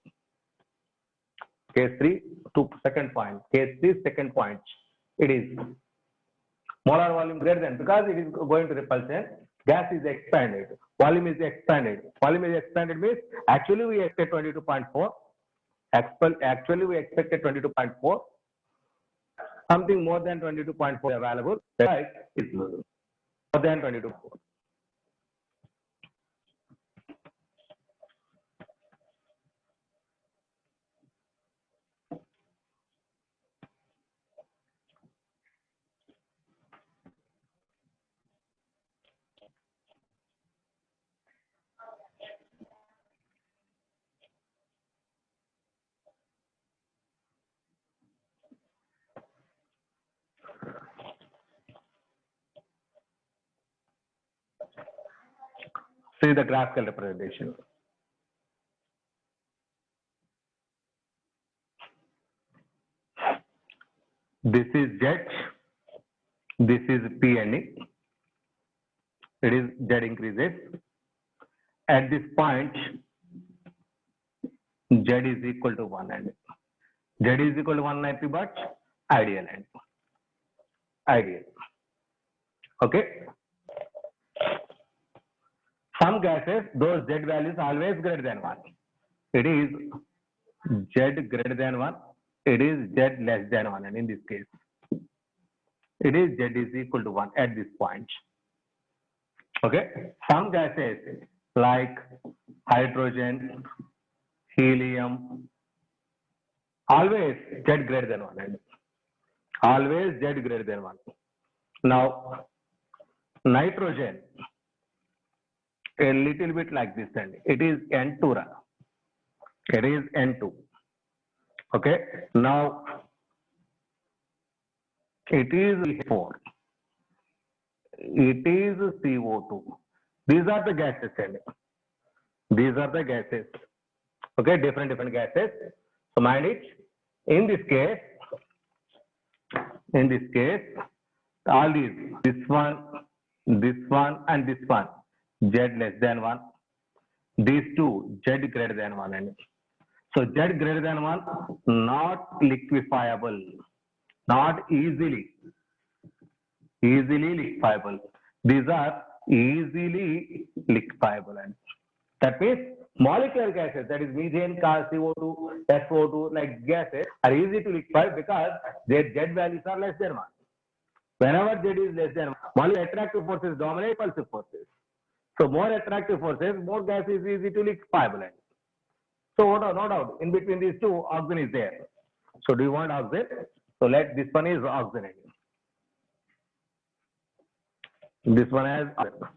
Speaker 1: Case 3, second point. Case 3, second point. It is molar volume greater than, because it is going to repulsion, gas is expanded, volume is expanded. Volume is expanded means actually we expect 22.4. Actually we expected 22.4. Something more than 22.4 available. Right, is more than 22.4. See the graphical representation. This is Z, this is P and E. It is Z increases. At this point, Z is equal to 1 and Z is equal to 190, but ideal and ideal. Okay. Some gases, those Z values always greater than 1. It is Z greater than 1. It is Z less than 1. And in this case, it is Z is equal to 1 at this point. Okay. Some gases like hydrogen, helium, always Z greater than 1. And always Z greater than 1. Now, nitrogen, a little bit like this, and it is N2. It is N2. Okay. Now, it is 4. It is CO2. These are the gases. These are the gases. Okay, different gases. So mind it. In this case, all these, this one, and this one, Z less than 1. These two, Z greater than 1. So Z greater than 1, not liquefiable, not easily liquefiable. These are easily liquefiable. And that means Molecular gases, that is methane, CO2, SO2, like gases, are easy to liquefy because their Z values are less than 1. Whenever Z is less than 1, molecular attractive forces dominate repulsive forces. So more attractive forces, more gas is easy to liquefiable. So no doubt, in between these two, oxygen is there. So do you want oxygen? So let this one is oxygen. This one has oxygen.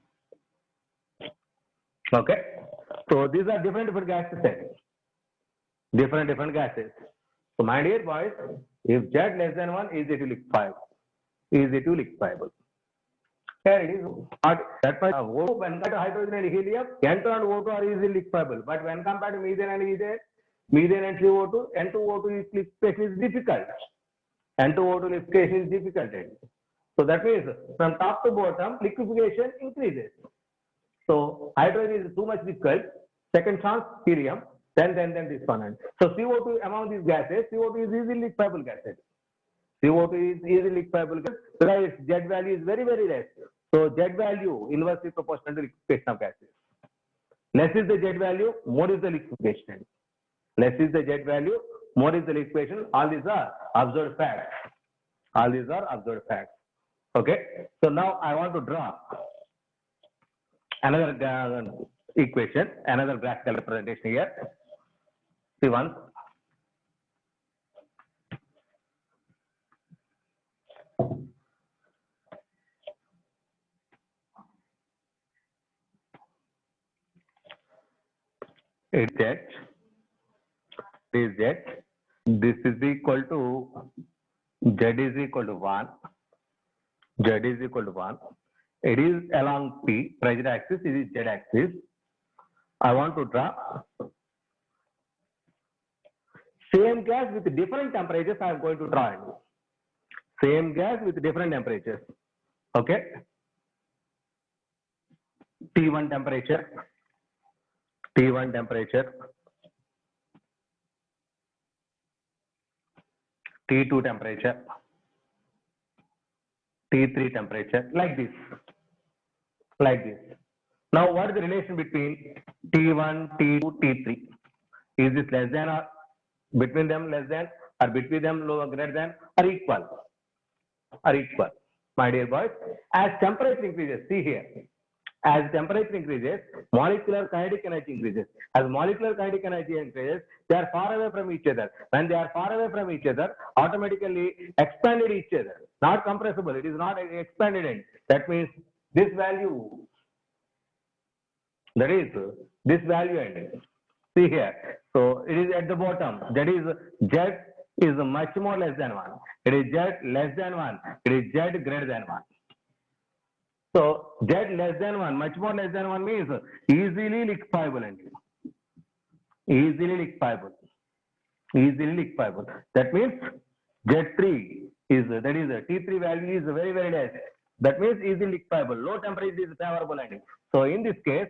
Speaker 1: Okay. So these are different gases. Different gases. So my dear boys, if Z less than 1, easy to liquefy. Easy to liquefiable. Here it is. That much O2 when compared to hydrogen and helium, N2 and O2 are easily liquefiable. But when compared to methane and methane and CO2, N2O2 liquefaction is difficult. N2O2 liquefaction is difficult. So that means from top to bottom, liquefaction increases. So hydrogen is too much difficult. Second chance, helium. Then this one. So CO2 among these gases, CO2 is easily liquefiable gases. CO2 is easily liquefiable because its Z value is very less. So Z value inversely proportional to liquefaction of gases. Less is the Z value, more is the liquefaction. Less is the Z value, more is the liquefaction. All these are observed facts. All these are observed facts. Okay. So now I want to draw another equation, another graphical representation here. See one. It's Z. This Z. This is equal to Z is equal to 1. Z is equal to 1. It is along P, pressure axis, it is Z axis. I want to draw same gas with different temperatures. I am going to draw it. Same gas with different temperatures. Okay. T1 temperature. T1 temperature. T2 temperature. T3 temperature. Like this. Like this. Now, what is the relation between T1, T2, T3? Is this less than or between them less than or between them lower, greater than or equal? Or equal. My dear boys, as temperature increases, see here. As temperature increases, molecular kinetic energy increases. As molecular kinetic energy increases, they are far away from each other. When they are far away from each other, automatically expanded each other. Not compressible. It is not expanded in. That means this value. That is this value ending. See here. So it is at the bottom. That is Z is much more less than 1. It is Z less than 1. It is Z greater than 1. So Z less than 1, much more less than 1 means easily liquefiable. Easily liquefiable. Easily liquefiable. That means Z3 is, that is T3 value is very less. That means easily liquefiable. Low temperature is favorable. So in this case,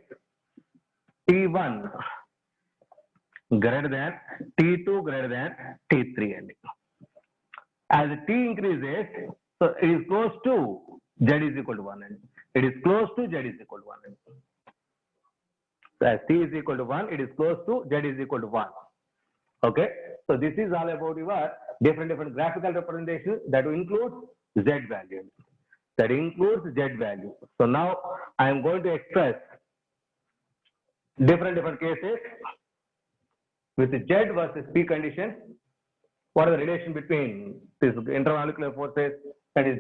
Speaker 1: T1 greater than, T2 greater than T3. As T increases, so it is close to Z is equal to 1. It is close to Z is equal to 1. So as T is equal to 1, it is close to Z is equal to 1. Okay. So this is all about your different graphical representation that includes Z value. That includes Z value. So now I am going to express different cases with Z versus P conditions. What is the relation between these intermolecular forces? That is,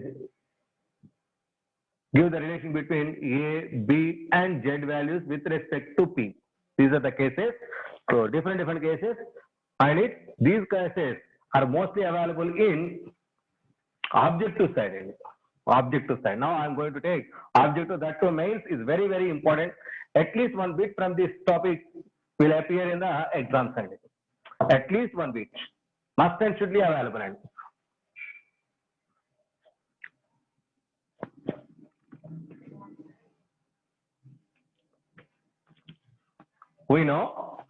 Speaker 1: give the relation between A, B and Z values with respect to P. These are the cases. So different cases. And these cases are mostly available in objective side. Objective side. Now I am going to take objective. That too mains is very important. At least one bit from this topic will appear in the exam side. At least one bit. Must and should be available. We know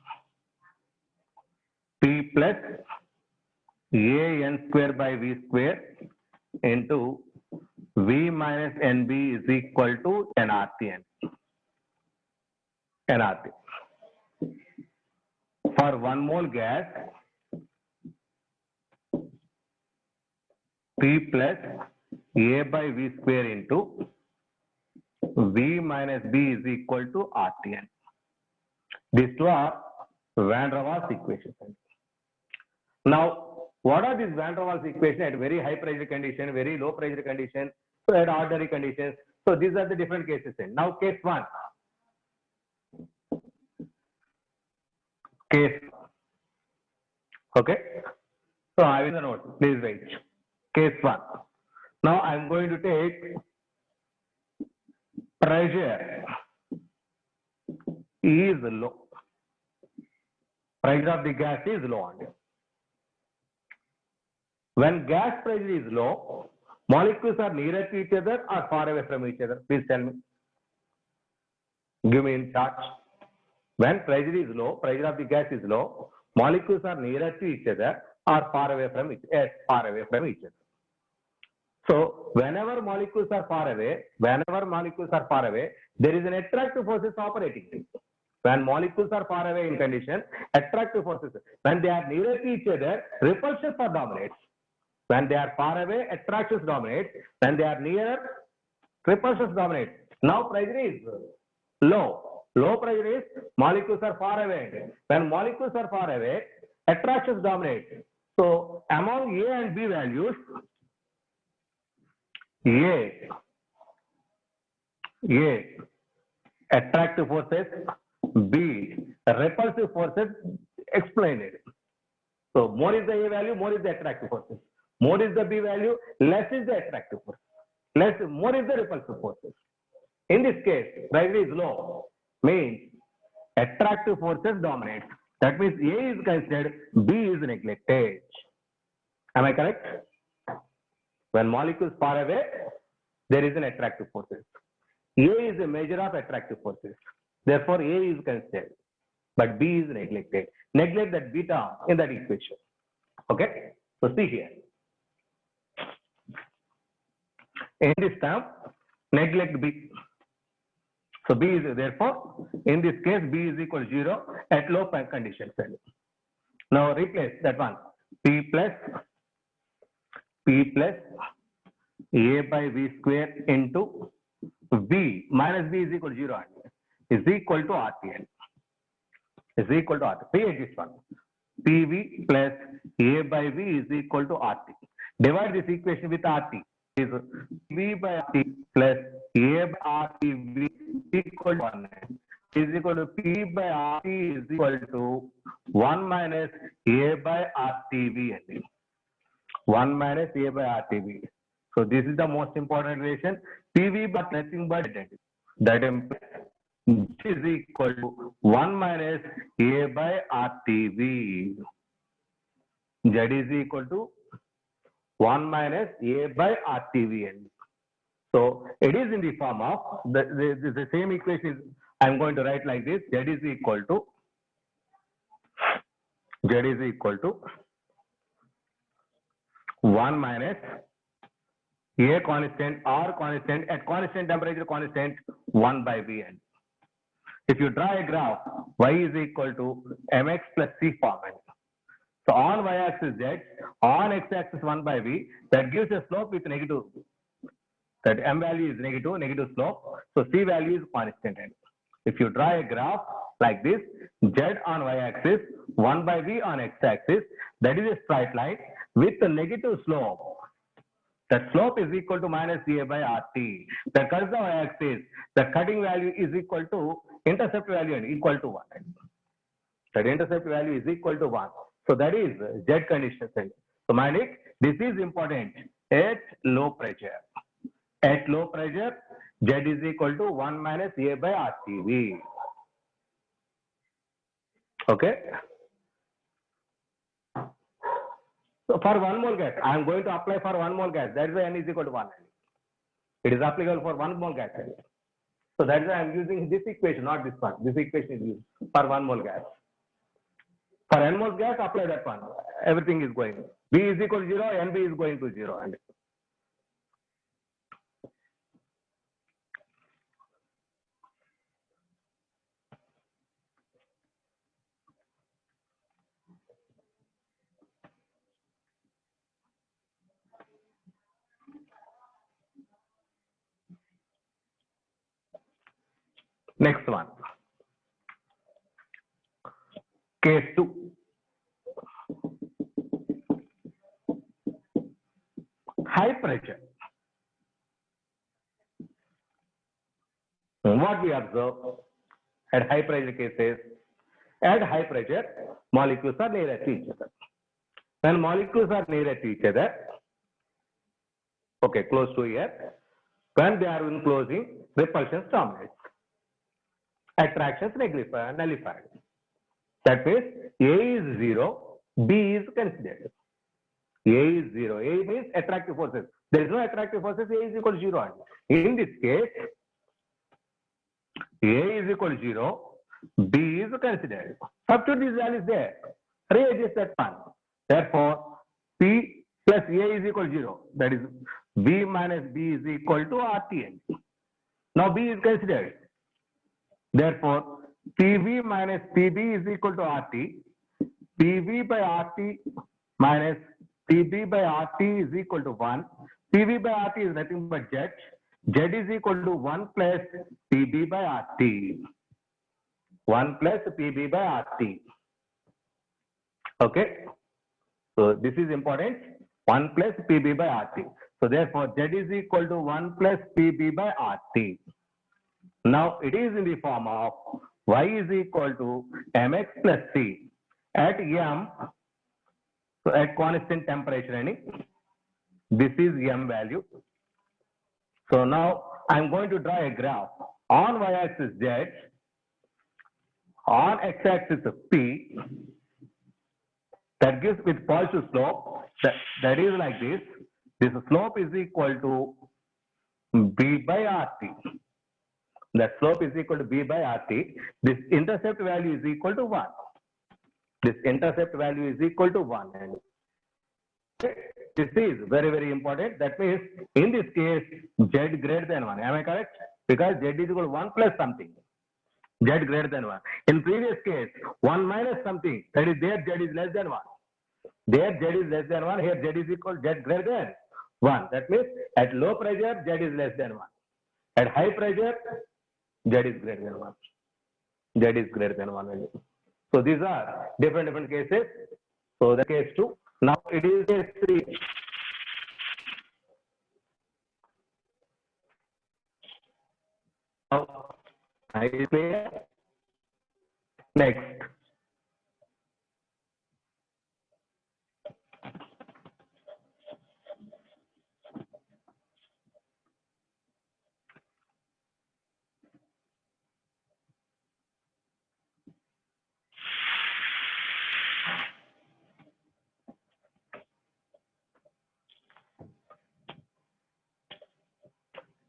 Speaker 1: P plus A n square by V square into V minus NB is equal to nRT. nRT. for 1 mole gas, P plus A by V square into V minus B is equal to RTN. These two are Van der Waals equations. Now, what are these Van der Waals equations at very high pressure condition, very low pressure condition, so at ordinary conditions? So these are the different cases. Now, case 1. Case. Okay. So I will note. Please wait. Case 1. Now I am going to take pressure is low. Pressure of the gas is low. When gas pressure is low, molecules are nearer to each other or far away from each other? Please tell me. Give me in charge. When pressure is low, pressure of the gas is low, molecules are nearer to each other or far away from each other. So whenever molecules are far away, there is an attractive forces operating. When molecules are far away in condition, attractive forces. When they are nearer to each other, repulsions are dominates. When they are far away, attractions dominate. When they are nearer, repulsions dominate. Now pressure is low. Low pressure is molecules are far away. When molecules are far away, attractions dominate. So among A and B values, A attractive forces, B repulsive forces, explain it. So more is the A value, more is the attractive forces. More is the B value, less is the attractive force. More is the repulsive forces. In this case, pressure is low, means attractive forces dominate. That means A is considered, B is neglected. Am I correct? When molecules far away, there is an attractive forces. A is a measure of attractive forces. Therefore, A is considered, but B is neglected. Neglect that beta in that equation. Okay? So see here. In this term, neglect B. So B is, therefore, in this case, B is equal to 0 at low conditions. Now replace that one. P plus A by V square into V minus B is equal to 0 is equal to RTN. Is equal to RT. Create this one. PV plus A by V is equal to RT. Divide this equation with RT. Is V by RT plus A by RT V is equal to 1. Is equal to P by RT is equal to 1 minus A by RTV. 1 minus A by RTV. So this is the most important relation. PV but nothing but that is equal to 1 minus A by RTV. Z is equal to 1 minus A by RTVN. So it is in the form of the same equation is I'm going to write like this. Z is equal to 1 minus A constant, R constant, at constant temperature constant 1 by Vn. If you draw a graph, y is equal to mx plus c format. So on y-axis z, on x-axis 1 by v, that gives a slope with negative. That m value is negative slope. So c value is constant. If you draw a graph like this, z on y-axis, 1 by v on x-axis, that is a straight line with a negative slope. That slope is equal to minus A by RT. That cuts the y-axis. The cutting value is equal to intercept value and equal to 1. That intercept value is equal to 1. So that is Z condition. So Manik, this is important at low pressure. At low pressure, Z is equal to 1 minus A by RTV. Okay. So for 1 mole gas, I am going to apply for 1 mole gas. That is why N is equal to 1. It is applicable for 1 mole gas. So that is why I am using this equation, not this one. This equation is used for 1 mole gas. For N mole gas, apply that one. Everything is going. B is equal to 0, NB is going to 0. Next one. Case 2. High pressure. What we observe at high pressure cases, at high pressure, molecules are near to each other. When molecules are near to each other, okay, close to here, when they are in closing, repulsion dominates. Attractions nullified. That means A is 0, B is considered. A is 0. A means attractive forces. There is no attractive forces, A is equal to 0. In this case, A is equal to 0, B is considered. Substitute these values there. Readjust that one. Therefore, P plus A is equal to 0. That is, B minus B is equal to RTN. Now B is considered. Therefore, PV minus PB is equal to RT. PV by RT minus PB by RT is equal to 1. PV by RT is nothing but Z. Z is equal to 1 plus PB by RT. 1 plus PB by RT. Okay. So this is important. 1 plus PB by RT. So therefore, Z is equal to 1 plus PB by RT. Now it is in the form of Y is equal to mx plus c at m. So at constant temperature, this is m value. So now I'm going to draw a graph on y-axis Z, on x-axis P, that gives with positive slope. That is like this. This slope is equal to B by RT. That slope is equal to B by RT. This intercept value is equal to 1. This intercept value is equal to 1. And this is very, very important. That means in this case, Z greater than 1. Am I correct? Because Z is equal to 1 plus something. Z greater than 1. In previous case, 1 minus something. That is there Z is less than 1. There Z is less than 1. Here Z is equal to Z greater than 1. That means at low pressure, Z is less than 1. At high pressure, Z is greater than 1. Z is greater than 1. So these are different cases. So the case 2. Now it is case 3. Now, I will clear. Next.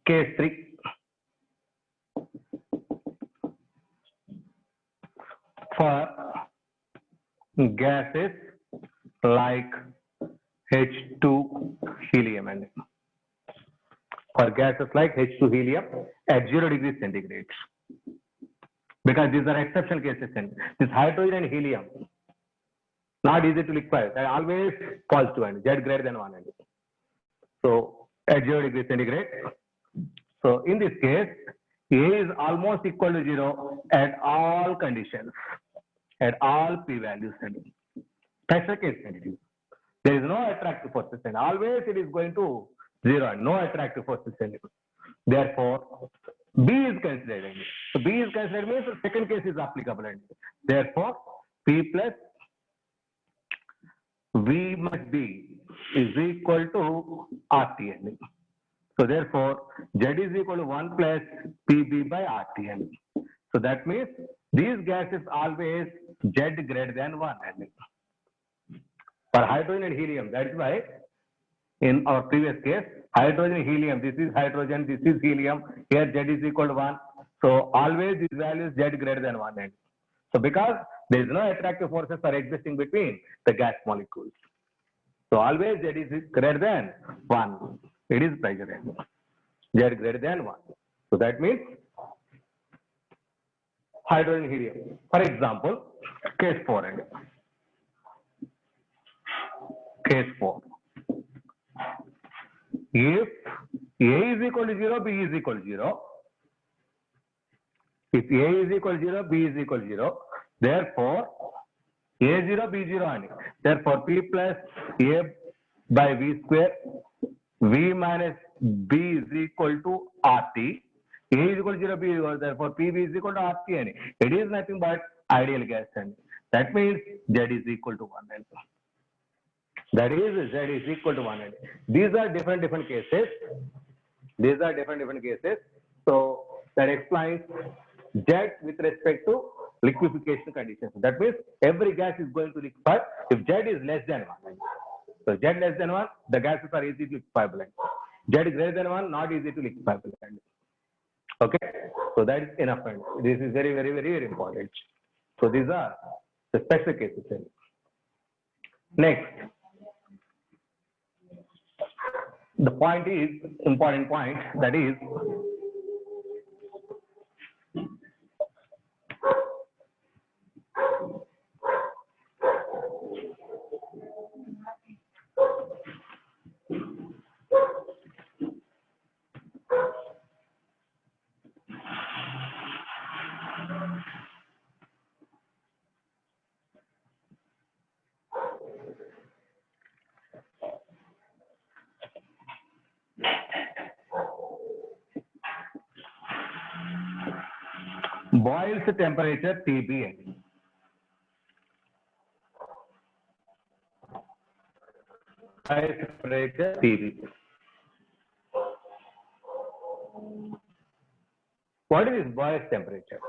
Speaker 1: Case 3. For gases like H2 helium, and for gases like H2 helium at 0 degrees centigrade, because these are exceptional cases. And this hydrogen and helium not easy to liquefy. They always positive and Z greater than 1. So at 0 degrees centigrade. So in this case, A is almost equal to 0 at all conditions, at all p values. And pressure case sensitive. There is no attractive forces, and always it is going to 0 and no attractive forces. Therefore, B is considered. So B is considered means the second case is applicable. And therefore, P plus V must be is equal to RT. So therefore, Z is equal to 1 plus PB by RT. So that means these gases always Z greater than 1. For hydrogen and helium, that is why in our previous case, hydrogen and helium, this is hydrogen, this is helium, here Z is equal to 1. So always these values Z greater than 1. So because there is no attractive forces are existing between the gas molecules. So always Z is greater than 1. It is pressure. Z greater than 1. So that means hydrogen and helium. For example, case 4. Case 4. If A is equal to 0, B is equal to 0, If A is equal to 0, B is equal to 0. Therefore, A0, B0 and therefore P plus A by V square, V minus B is equal to RT. A is equal to 0, B is equal to, therefore PV is equal to RT and it is nothing but ideal gas and that means Z is equal to 1 and that is Z is equal to 1 and these are different cases. These are different cases. So that explains Z with respect to liquefaction conditions. That means every gas is going to liquefy if Z is less than 1. So Z less than 1, the gases are easy to liquefiable. Z is greater than 1, not easy to liquefiable. Okay, so that is enough. This is very important. So these are the special cases. Next, the point is important point, that is boils temperature TB. Boils temperature TB. What is this boils temperature?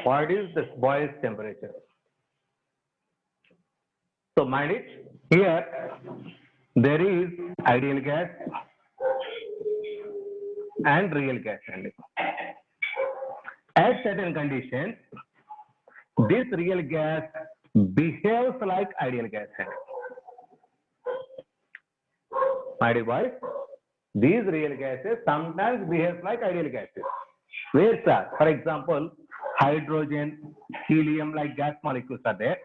Speaker 1: What is this boils temperature? So mind it, here there is ideal gas and real gas. At certain conditions, this real gas behaves like ideal gas. My dear boys, these real gases sometimes behave like ideal gases. Where, sir? For example, hydrogen, helium like gas molecules are there.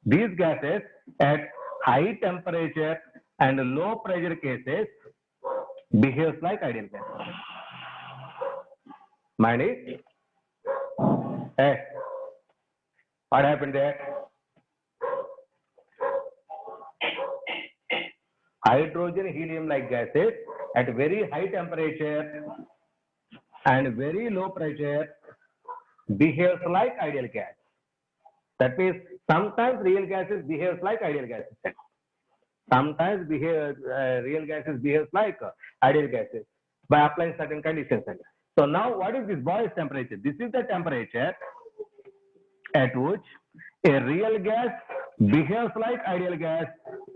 Speaker 1: These gases at high temperature and low pressure cases behaves like ideal gases. Mind it? Hey, what happened there? Hydrogen, helium like gases at very high temperature and very low pressure behaves like ideal gas. That means sometimes real gases behaves like ideal gases. Sometimes real gases behaves like ideal gases by applying certain conditions. So now what is this boils temperature? This is the temperature at which a real gas behaves like ideal gas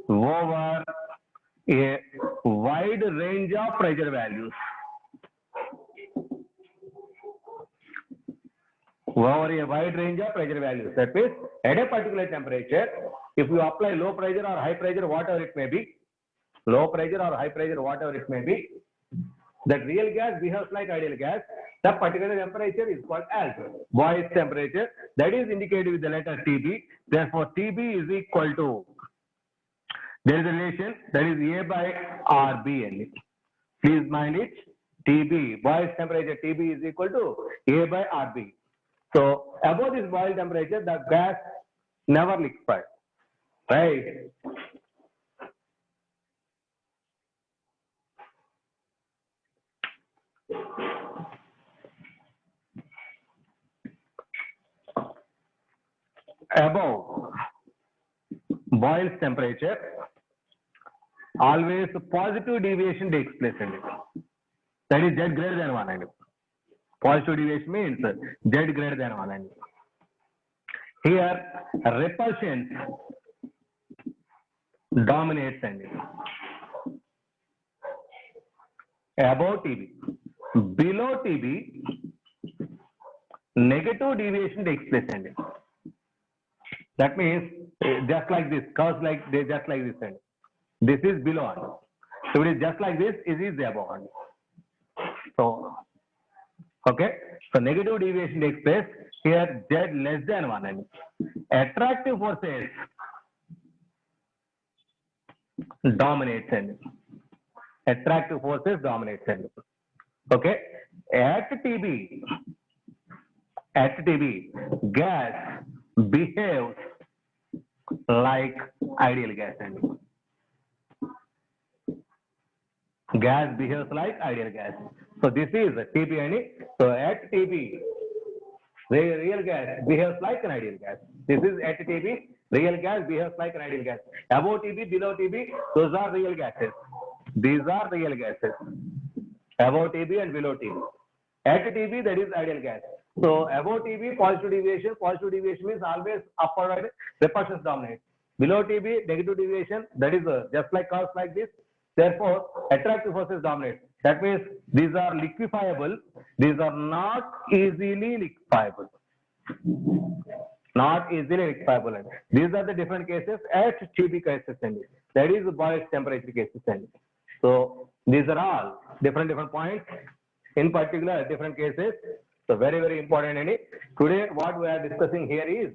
Speaker 1: over a wide range of pressure values. Over a wide range of pressure values. That means at a particular temperature, if you apply low pressure or high pressure, whatever it may be, low pressure or high pressure, whatever it may be, that real gas behaves like ideal gas. The particular temperature is called as boils temperature. That is indicated with the letter TB. Therefore, TB is equal to, there is a relation, that is A by RB. Please mind it, TB, boils temperature TB is equal to A by RB. So above this boil temperature, the gas never liquefies, right? Above boils temperature, always positive deviation takes place in it. That is Z greater than 1. Positive deviation means Z greater than 1. Here, repulsion dominates above TB. Below TB, negative deviation takes place. That means just like this, curves like this, just like this. This is below. So it is just like this, it is above. So, okay. So negative deviation takes place. Here Z less than 1. Attractive forces dominates. attractive forces dominate. Okay, at TB, gas behaves like ideal gas. Gas behaves like ideal gas. So this is TB and so at TB, real gas behaves like an ideal gas. This is at TB, real gas behaves like an ideal gas. Above TB, below TB, those are real gases. These are real gases. Above TB and below TB. At TB, that is ideal gas. So above TB, positive deviation means always upward repulsions dominate. Below TB, negative deviation, that is just like curves like this. Therefore, attractive forces dominate. That means these are liquefiable. These are not easily liquefiable. Not easily liquefiable. These are the different cases at TB cases. That is Boyle's temperature cases. So these are all different points. In particular, different cases. So very important. Today, what we are discussing here is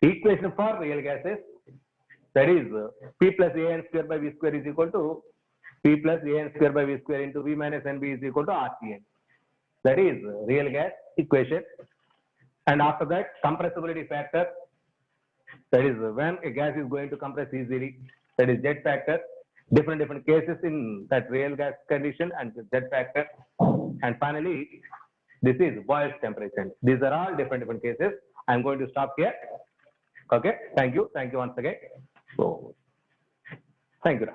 Speaker 1: equation for real gases. That is P plus AN square by V square is equal to P plus AN square by V square into V minus NB is equal to RTN. That is real gas equation. And after that, compressibility factor. That is when a gas is going to compress easily. That is jet factor. Different cases in that real gas condition and jet factor. And finally, this is Boyle's temperature. These are all different cases. I'm going to stop here. Okay. Thank you once again. So, thank you.